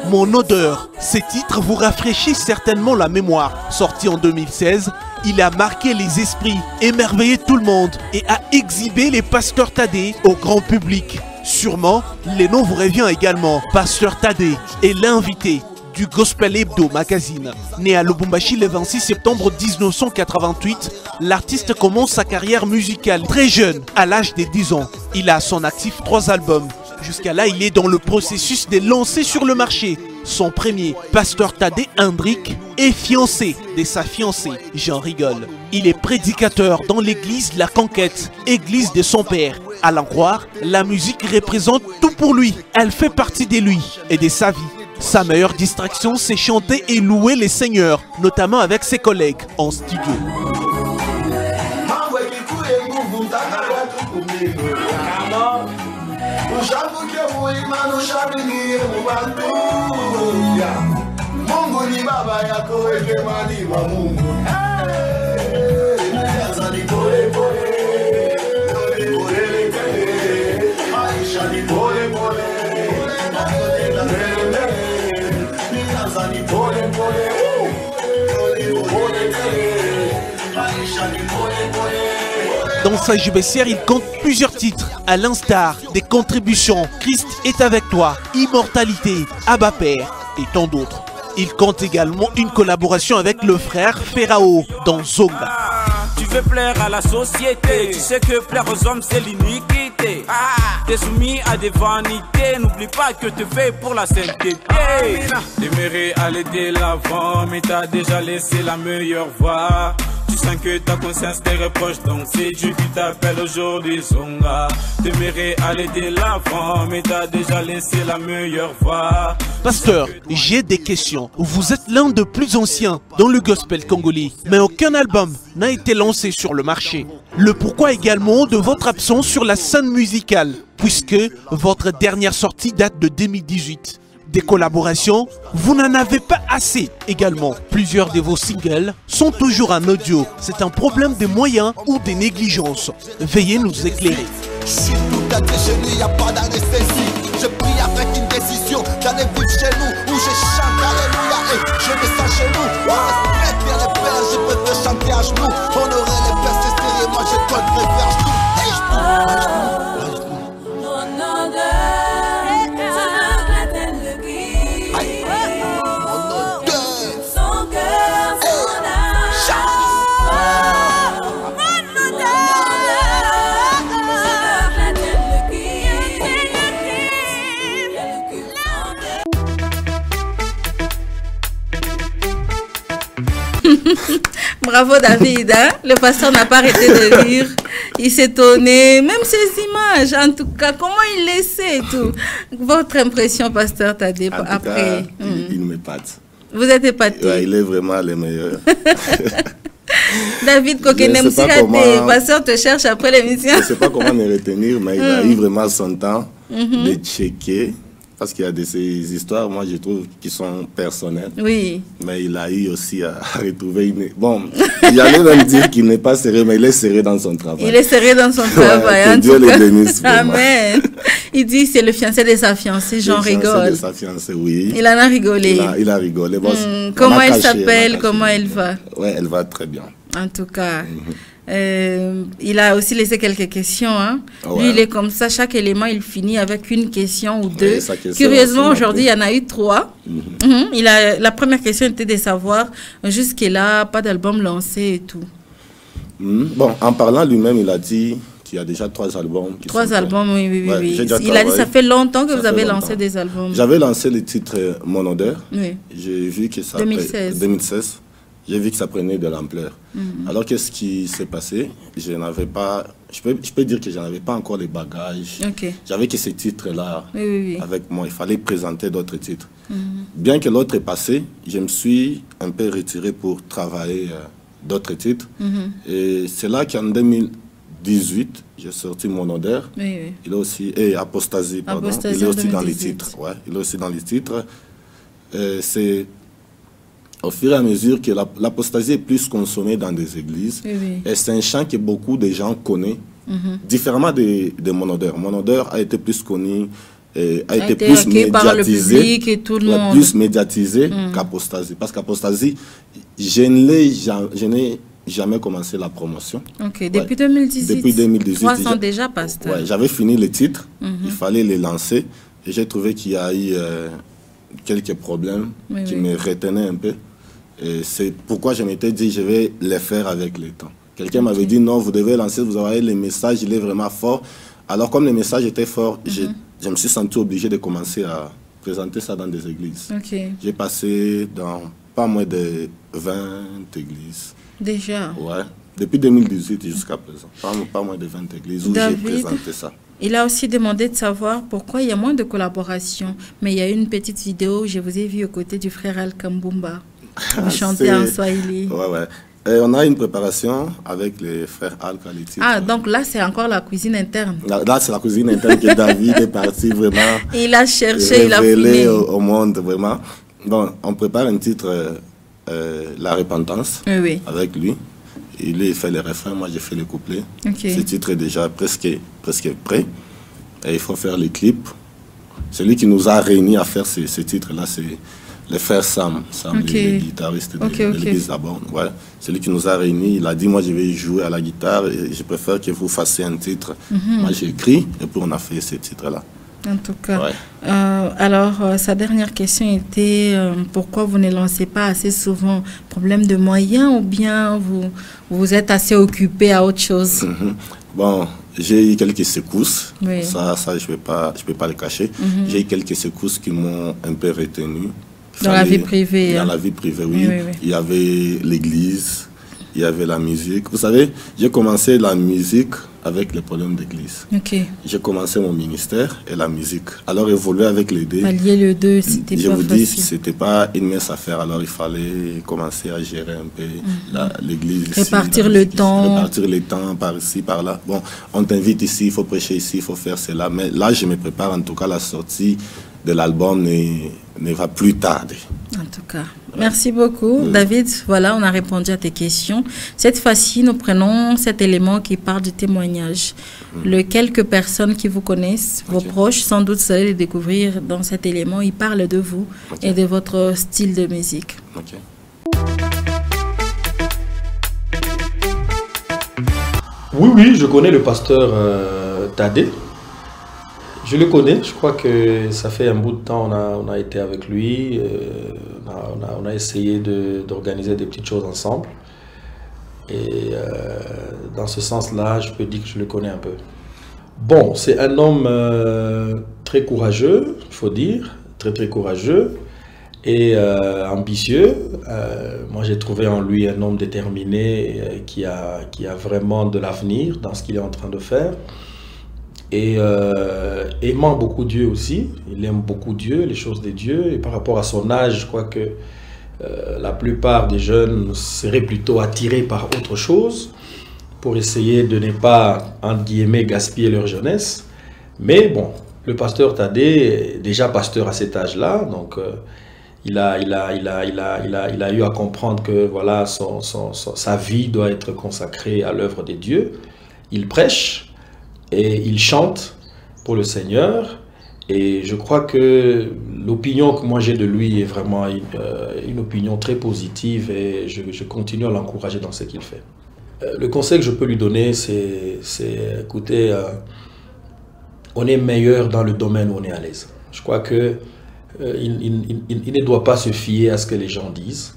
Mon odeur, ces titres vous rafraîchissent certainement la mémoire. Sorti en 2016, il a marqué les esprits, émerveillé tout le monde et a exhibé les pasteurs Tadé au grand public. Sûrement, les noms vous revient également. Pasteur Tadé est l'invité du Gospel Hebdo magazine. Né à Lubumbashi le 26 septembre 1988, l'artiste commence sa carrière musicale très jeune, à l'âge de 10 ans. Il a à son actif 3 albums. Jusqu'à là, il est dans le processus de lancer sur le marché son premier. Pasteur Tadé Hendrik est fiancé de sa fiancée, j'en rigole. Il est prédicateur dans l'église La Conquête, église de son père. À l'en croire, la musique représente tout pour lui. Elle fait partie de lui et de sa vie. Sa meilleure distraction, c'est chanter et louer les seigneurs, notamment avec ses collègues en studio. Dans sa jubessière, il compte plusieurs titres, à l'instar des contributions Christ est avec toi, Immortalité, Abba Père et tant d'autres. Il compte également une collaboration avec le frère Ferrao dans Zonga. Tu veux plaire à la société, tu sais que plaire aux hommes c'est l'iniquité. T'es soumis à des vanités, n'oublie pas que tu fais pour la sainteté. T'aimerais aller de l'avant, mais t'as déjà laissé la meilleure voie. Tu sens que ta conscience te reproche, donc c'est Dieu qui t'appelle aujourd'hui, Zonga. T'aimerais aller de l'avant, mais t'as déjà laissé la meilleure voie. Pasteur, j'ai des questions. Vous êtes l'un des plus anciens dans le gospel congolais, mais aucun album n'a été lancé sur le marché. Le pourquoi également de votre absence sur la scène musicale, puisque votre dernière sortie date de 2018. Des collaborations, vous n'en avez pas assez également. Plusieurs de vos singles sont toujours en audio. C'est un problème de moyens ou de négligence. Veuillez nous éclairer. Je suis tout à déjeuner, y a pas d'anesthésie. Je prie avec une décision d'aller vivre chez nous où je chante alléluia et je me sens chez nous. On respecte bien les pères, je préfère chanter à genoux. Honorer les pères, c'est sérieux, moi je compte vers genoux. Et je Bravo David, hein? Le pasteur n'a pas arrêté de rire. Il s'étonnait, même ces images, en tout cas, comment il laissait et tout. Votre impression, pasteur Tadé, après il m'épate. Vous êtes épaté. Ouais, il est vraiment le meilleur. David Kokenem pasteur te cherche après l'émission. Je ne sais pas comment me retenir, mais il a eu vraiment son temps de checker. Parce qu'il y a ces histoires, moi je trouve, qui sont personnelles. Oui. Mais il a eu aussi à retrouver une... Bon, il allait même dire qu'il n'est pas sérieux, mais il est sérieux dans son travail. Il est sérieux dans son travail. Que Dieu le bénisse. Amen. Il dit c'est le fiancé de sa fiancée, j'en rigole. Le fiancé de sa fiancée, oui. Il en a rigolé. Il a rigolé. Bon, comment elle s'appelle, comment elle va? Oui, elle va très bien. En tout cas... il a aussi laissé quelques questions. Hein. Ouais. Lui, il est comme ça. Chaque élément, il finit avec une question ou deux. Curieusement, aujourd'hui, il y en a eu 3. La première question était de savoir, jusque-là, pas d'album lancé et tout. Bon, en parlant lui-même, il a dit qu'il y a déjà 3 albums. 3 albums, oui. Ouais, il a dit ça fait longtemps que vous avez lancé des albums. J'avais lancé le titre Mon Odeur. Oui. J'ai vu que ça... 2016. J'ai vu que ça prenait de l'ampleur. Alors, qu'est-ce qui s'est passé? Je n'avais pas... Je peux dire que je n'avais pas encore les bagages. J'avais que ces titres-là avec moi. Il fallait présenter d'autres titres. Bien que l'autre est passé, je me suis un peu retiré pour travailler d'autres titres. Et c'est là qu'en 2018, j'ai sorti Mon Odeur. Il est aussi... Et Apostasie, pardon. Il est aussi dans les titres. Ouais, il est aussi dans les titres. C'est... Au fur et à mesure que l'apostasie est plus consommée dans des églises, et c'est un chant que beaucoup de gens connaissent, différemment de Mon Odeur. Mon Odeur a été plus connu, a été plus médiatisé, plus médiatisé qu'Apostasie. Parce qu'Apostasie, je n'ai jamais commencé la promotion. Depuis 2018. Depuis 2018. 3 ans déjà, pasteur. Ouais, j'avais fini les titres, il fallait les lancer, et j'ai trouvé qu'il y a eu quelques problèmes qui me retenaient un peu. Et c'est pourquoi je m'étais dit, je vais les faire avec le temps. Quelqu'un m'avait dit, non, vous devez lancer, vous avez le message, il est vraiment fort. Alors, comme le message était fort, je me suis senti obligé de commencer à présenter ça dans des églises. J'ai passé dans pas moins de 20 églises. Déjà? Ouais, depuis 2018 jusqu'à présent. Pas moins de 20 églises où j'ai présenté ça. Il a aussi demandé de savoir pourquoi il y a moins de collaboration. Mais il y a une petite vidéo, je vous ai vu aux côtés du frère Al Kambumba. Vous chantez en Swahili. Ouais. Et on a une préparation avec les frères Al Khaliti. Ah, donc là, c'est encore la cuisine interne. Là, c'est la cuisine interne que David est parti vraiment. Il a cherché, il a filmé. Au monde, vraiment. Bon, on prépare un titre, La Repentance, avec lui. Il fait les refrains, moi j'ai fait les couplets. Ce titre est déjà presque prêt. Et il faut faire les clips. Celui qui nous a réunis à faire ces titres-là, c'est le frère Sam, le guitariste de l'église d'Abon. Ouais. Celui qui nous a réunis, il a dit, moi je vais jouer à la guitare et je préfère que vous fassiez un titre. Moi j'ai écrit et puis on a fait ce titre-là. En tout cas. Alors, sa dernière question était pourquoi vous ne lancez pas assez souvent? Problème de moyens ou bien vous êtes assez occupé à autre chose? Bon, j'ai eu quelques secousses. Ça je peux pas le cacher. J'ai eu quelques secousses qui m'ont un peu retenu. Dans la vie privée. Dans la vie privée, oui. Il y avait l'église, il y avait la musique. Vous savez, j'ai commencé la musique avec les problèmes d'église. J'ai commencé mon ministère et la musique. Alors évoluer avec les deux. Allier les deux, c'était pas facile. Je vous dis, c'était pas une mince affaire. Alors il fallait commencer à gérer un peu l'église. Répartir le temps. Répartir le temps par ici, par là. Bon, on t'invite ici, il faut prêcher ici, il faut faire cela. Mais là, je me prépare en tout cas la sortie de l'album ne va plus tarder. En tout cas, merci beaucoup. David, voilà, on a répondu à tes questions. Cette fois-ci, nous prenons cet élément qui parle du témoignage. Les quelques personnes qui vous connaissent, vos proches, sans doute, vous allez les découvrir dans cet élément. Il parle de vous et de votre style de musique. Oui, je connais le pasteur Tadé. Je le connais, je crois que ça fait un bout de temps on a été avec lui, on a essayé d'organiser des petites choses ensemble. Et dans ce sens-là, je peux dire que je le connais un peu. Bon, c'est un homme très courageux, il faut dire, très courageux. et ambitieux. Moi, j'ai trouvé en lui un homme déterminé qui a vraiment de l'avenir dans ce qu'il est en train de faire. Et aimant beaucoup Dieu aussi. Il aime beaucoup Dieu, les choses de Dieu. Et par rapport à son âge, je crois que la plupart des jeunes seraient plutôt attirés par autre chose pour essayer de ne pas, entre guillemets, gaspiller leur jeunesse. Mais bon, le pasteur Tadé est déjà pasteur à cet âge-là, donc il a eu à comprendre que voilà, sa vie doit être consacrée à l'œuvre de Dieu. Il prêche et il chante pour le Seigneur. Et je crois que l'opinion que moi j'ai de lui est vraiment une opinion très positive et je continue à l'encourager dans ce qu'il fait. Le conseil que je peux lui donner, c'est écoutez, on est meilleur dans le domaine où on est à l'aise. Je crois que il ne doit pas se fier à ce que les gens disent.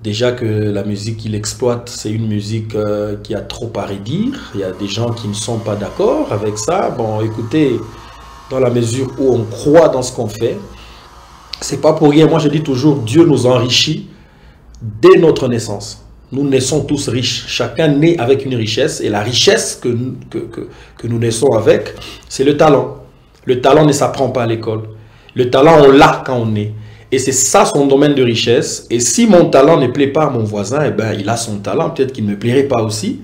Déjà que la musique qu'il exploite, c'est une musique qui a trop à redire. Il y a des gens qui ne sont pas d'accord avec ça. Bon, écoutez, dans la mesure où on croit dans ce qu'on fait, c'est pas pour rien. Moi, je dis toujours, Dieu nous enrichit dès notre naissance. Nous naissons tous riches. Chacun naît avec une richesse. Et la richesse que nous naissons avec, c'est le talent. Le talent ne s'apprend pas à l'école. Le talent, on l'a quand on naît. Et c'est ça son domaine de richesse. Et si mon talent ne plaît pas à mon voisin, eh ben, il a son talent. Peut-être qu'il ne me plairait pas aussi.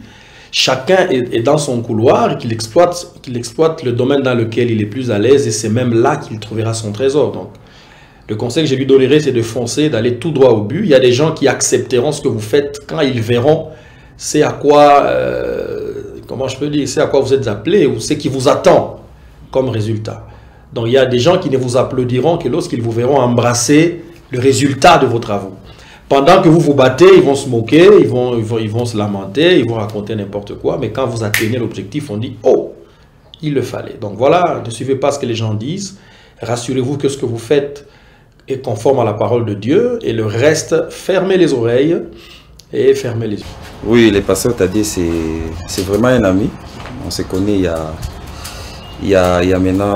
Chacun est dans son couloir et qu'il exploite le domaine dans lequel il est plus à l'aise. Et c'est même là qu'il trouvera son trésor. Donc, le conseil que je lui donnerai, c'est de foncer, d'aller tout droit au but. Il y a des gens qui accepteront ce que vous faites quand ils verront c'est à quoi, comment je peux dire, c'est à quoi vous êtes appelé ou ce qui vous attend comme résultat. Donc il y a des gens qui ne vous applaudiront que lorsqu'ils vous verront embrasser le résultat de vos travaux. Pendant que vous vous battez, ils vont se moquer, ils vont se lamenter, ils vont raconter n'importe quoi. Mais quand vous atteignez l'objectif, on dit « Oh, il le fallait ». Donc voilà, ne suivez pas ce que les gens disent. Rassurez-vous que ce que vous faites est conforme à la parole de Dieu. Et le reste, fermez les oreilles et fermez les yeux. Oui, le pasteur Tadé, c'est vraiment un ami. On se connaît il y a maintenant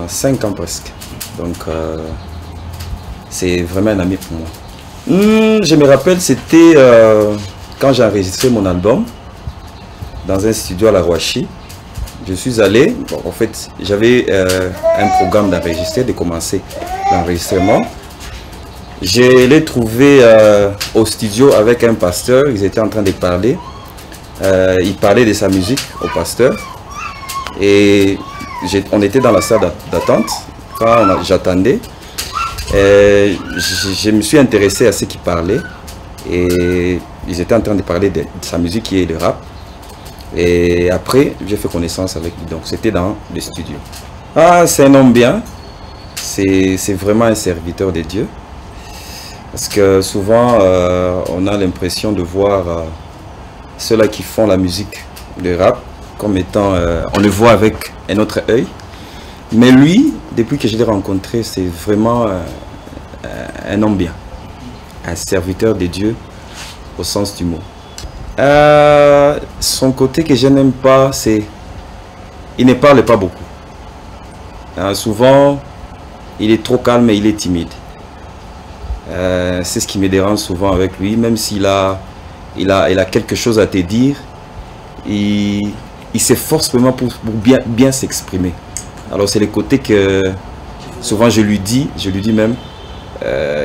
5 ans presque. Donc, c'est vraiment un ami pour moi. Je me rappelle, c'était quand j'ai enregistré mon album dans un studio à la Rouachi. Je suis allé, bon, en fait, j'avais un programme d'enregistrer, de commencer l'enregistrement. Je l'ai trouvé au studio avec un pasteur, ils étaient en train de parler. Il parlait de sa musique au pasteur. Et on était dans la salle d'attente quand j'attendais. Je me suis intéressé à ce qu'il parlait et ils étaient en train de parler de sa musique qui est le rap. Et après, j'ai fait connaissance avec lui. Donc, c'était dans le studio. Ah, c'est un homme bien. C'est vraiment un serviteur de Dieu. Parce que souvent, on a l'impression de voir ceux-là qui font la musique, le rap, comme étant... on le voit avec un autre œil. Mais lui, depuis que je l'ai rencontré, c'est vraiment un homme bien. Un serviteur de Dieu au sens du mot. Son côté que je n'aime pas, c'est il ne parle pas beaucoup. Souvent, il est trop calme et il est timide. C'est ce qui me dérange souvent avec lui. Même s'il a quelque chose à te dire, il s'efforce vraiment pour bien s'exprimer. Alors c'est le côté que souvent je lui dis même,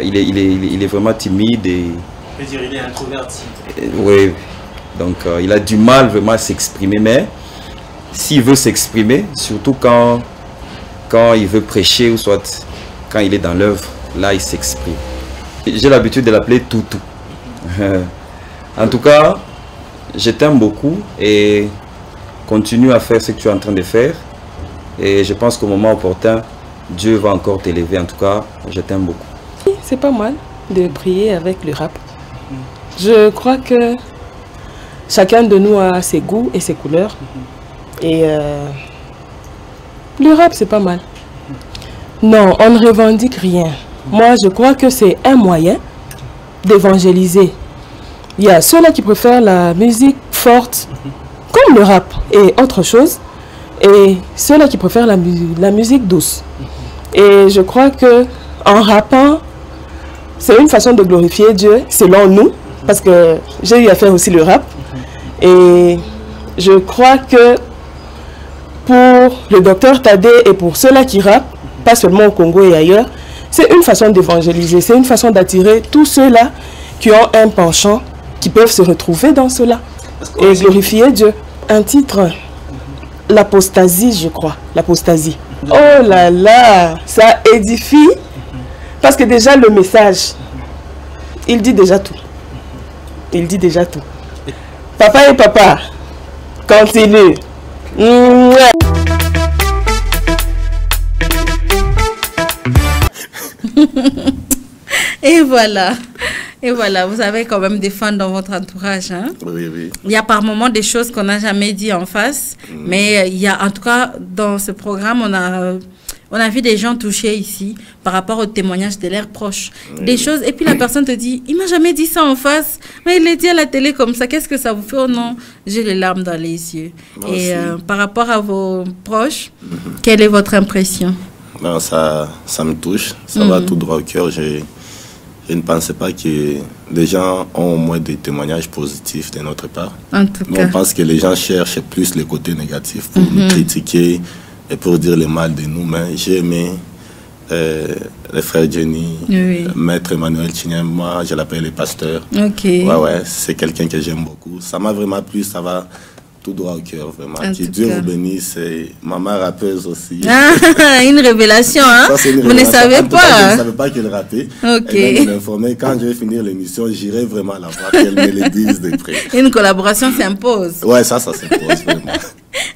il est vraiment timide et... Je veux dire, il est introverti. Oui, donc il a du mal vraiment à s'exprimer, mais s'il veut s'exprimer, surtout quand il veut prêcher ou soit quand il est dans l'œuvre, là il s'exprime. J'ai l'habitude de l'appeler Toutou. En tout cas, je t'aime beaucoup et continue à faire ce que tu es en train de faire. Et je pense qu'au moment opportun, Dieu va encore t'élever. En tout cas, je t'aime beaucoup. C'est pas mal de prier avec le rap. Je crois que chacun de nous a ses goûts et ses couleurs. Et le rap, c'est pas mal. Non, on ne revendique rien. Moi, je crois que c'est un moyen d'évangéliser. Il y a ceux-là qui préfèrent la musique forte, comme le rap et autre chose. Et ceux-là qui préfèrent la musique douce. Et je crois que en rappant, c'est une façon de glorifier Dieu, selon nous, parce que j'ai eu à faire aussi le rap. Et je crois que pour le docteur Tadé et pour ceux-là qui rappent, pas seulement au Congo et ailleurs, c'est une façon d'évangéliser, c'est une façon d'attirer tous ceux-là qui ont un penchant, qui peuvent se retrouver dans cela et glorifier Dieu. Un titre, l'apostasie, je crois, l'apostasie. Oh là là, ça édifie, parce que déjà le message, il dit déjà tout. Il dit déjà tout. Papa et papa, continue. Et voilà. Et voilà, vous avez quand même des fans dans votre entourage. Hein? Oui, oui. Il y a par moments des choses qu'on n'a jamais dit en face. Mais il y a, en tout cas, dans ce programme, on a vu des gens touchés ici par rapport au témoignage de leurs proches. Des choses, et puis la personne te dit, il m'a jamais dit ça en face, mais il l'a dit à la télé comme ça, qu'est-ce que ça vous fait? Oh non, j'ai les larmes dans les yeux. Et par rapport à vos proches, quelle est votre impression? Non, ça me touche, ça va tout droit au cœur. Je ne pensais pas que les gens ont au moins des témoignages positifs de notre part. En tout Mais cas. on pense que les gens cherchent plus les côtés négatifs pour nous critiquer et pour dire le mal de nous. Mais j'ai aimé le frère Jenny, Maître Emmanuel Chignem, moi je l'appelle le pasteur. Ouais, c'est quelqu'un que j'aime beaucoup. Ça m'a vraiment plu, ça va tout droit au cœur, vraiment. Que Dieu vous bénisse. Et maman rappeuse aussi. Ah, une révélation, hein? Vous ne savez pas. Je ne savais pas qu'elle rappait. Elle m'a informé. Quand je vais finir l'émission, j'irai vraiment la voir, qu'elle me le dise de près. Une collaboration s'impose. Ouais, ça s'impose, vraiment.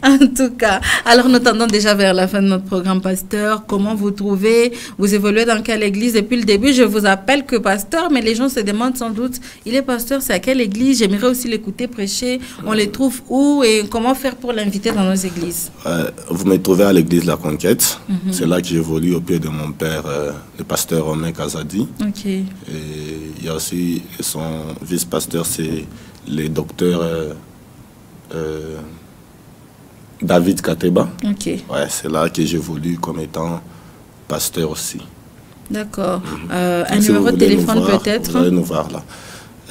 En tout cas, alors nous tendons déjà vers la fin de notre programme, pasteur. Comment vous trouvez? Vous évoluez dans quelle église? Depuis le début, je vous appelle que pasteur, mais les gens se demandent sans doute, il est pasteur, c'est à quelle église? J'aimerais aussi l'écouter prêcher. On les trouve où et comment faire pour l'inviter dans nos églises? Vous me trouvez à l'église La Conquête. C'est là que j'évolue au pied de mon père, le pasteur Romain Kazadi. Et il y a aussi son vice-pasteur, c'est le docteur David Kateba. Ouais, c'est là que j'évolue comme étant pasteur aussi. D'accord. Un numéro de téléphone peut-être? Vous allez nous voir là.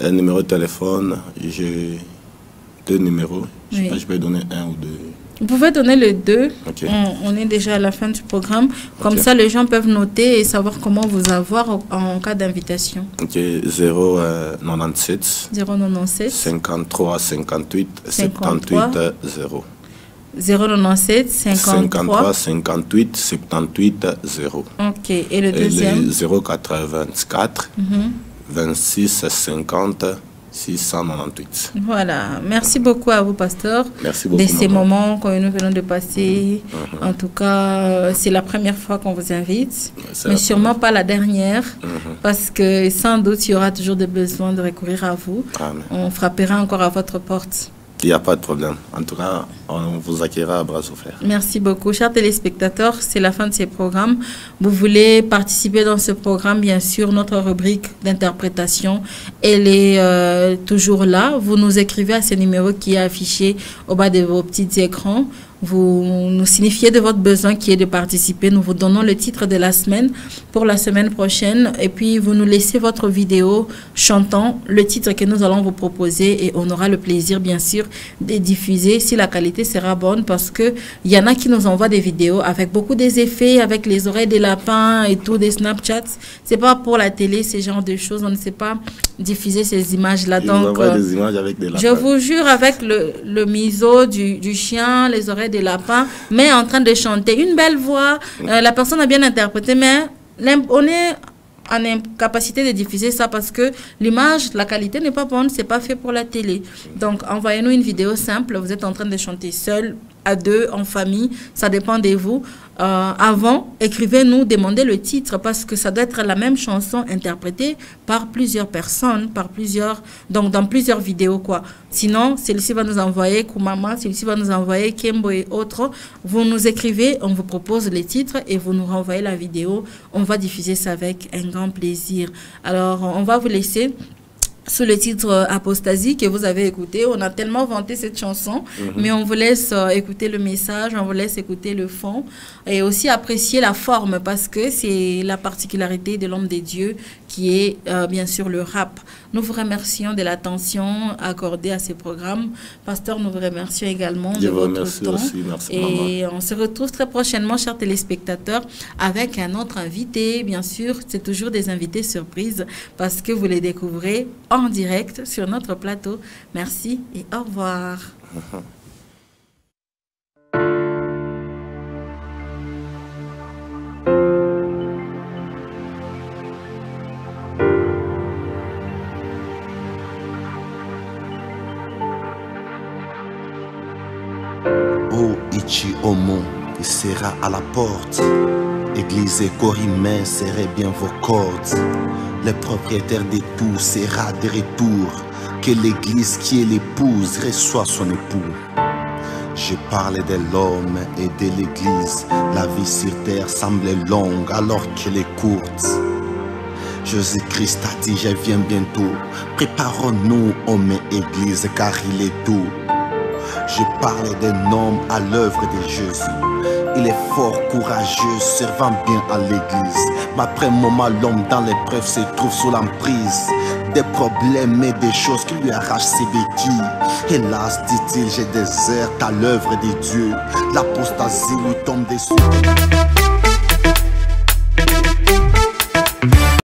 Un numéro de téléphone, j'ai 2 numéros. Je sais pas, je peux donner 1 ou 2. Vous pouvez donner le 2. On est déjà à la fin du programme. Comme ça, les gens peuvent noter et savoir comment vous avoir en cas d'invitation. 097 53 58 78 0. 097 53 58 78 0. Et le deuxième? 084 26 50 698. Voilà. Merci beaucoup à vous, pasteur. Merci beaucoup. De ces moments que nous venons de passer. En tout cas, c'est la première fois qu'on vous invite, mais sûrement pas la dernière, parce que sans doute il y aura toujours des besoins de recourir à vous. On frappera encore à votre porte. Il n'y a pas de problème. En tout cas, on vous accueillera à bras ouverts. Merci beaucoup. Chers téléspectateurs, c'est la fin de ce programme. Vous voulez participer dans ce programme, bien sûr, notre rubrique d'interprétation, elle est toujours là. Vous nous écrivez à ce numéro qui est affiché au bas de vos petits écrans. Vous nous signifiez de votre besoin qui est de participer. Nous vous donnons le titre de la semaine pour la semaine prochaine. Et puis, vous nous laissez votre vidéo chantant le titre que nous allons vous proposer. Et on aura le plaisir, bien sûr, de diffuser si la qualité sera bonne. Parce qu'il y en a qui nous envoient des vidéos avec beaucoup des effets, avec les oreilles des lapins et tout, des Snapchats. C'est pas pour la télé, ce genre de choses. On ne sait pas diffuser ces images-là. Donc, des images avec des lapins. Je vous jure, avec le museau du chien, les oreilles des lapins, mais en train de chanter une belle voix, la personne a bien interprété, mais on est en incapacité de diffuser ça parce que l'image, la qualité n'est pas bonne, c'est pas fait pour la télé. Donc envoyez-nous une vidéo simple, vous êtes en train de chanter seul, à 2, en famille, ça dépend de vous. Avant, écrivez-nous, demandez le titre parce que ça doit être la même chanson interprétée par plusieurs personnes, donc dans plusieurs vidéos quoi. Sinon, celle-ci va nous envoyer Koumama, celle-ci va nous envoyer Kembo et autres. Vous nous écrivez, on vous propose les titres et vous nous renvoyez la vidéo. On va diffuser ça avec un grand plaisir. Alors, on va vous laisser sous le titre Apostasie que vous avez écouté. On a tellement vanté cette chanson, mais on vous laisse écouter le message, on vous laisse écouter le fond et aussi apprécier la forme parce que c'est la particularité de l'homme de Dieu qui est bien sûr le rap. Nous vous remercions de l'attention accordée à ces programmes. Pasteur, nous vous remercions également de votre temps. Aussi, merci, et on se retrouve très prochainement, chers téléspectateurs, avec un autre invité. Bien sûr, c'est toujours des invités surprises parce que vous les découvrez en direct sur notre plateau. Merci et au revoir. Oh, Ichi Homo, il sera à la porte. Église et Corimé, serrez bien vos cordes. Le propriétaire de tout sera de retour. Que l'église qui est l'épouse reçoit son époux. Je parle de l'homme et de l'église. La vie sur terre semble longue alors qu'elle est courte. Jésus-Christ a dit, je viens bientôt. Préparons-nous, homme et église, car il est tout. Je parle d'un homme à l'œuvre de Jésus. Il est fort courageux, servant bien à l'église. Mais après un moment, l'homme dans l'épreuve se trouve sous l'emprise des problèmes et des choses qui lui arrachent ses béquilles. Hélas, dit-il, j'ai déserte à l'œuvre de Dieu. L'apostasie lui tombe dessus.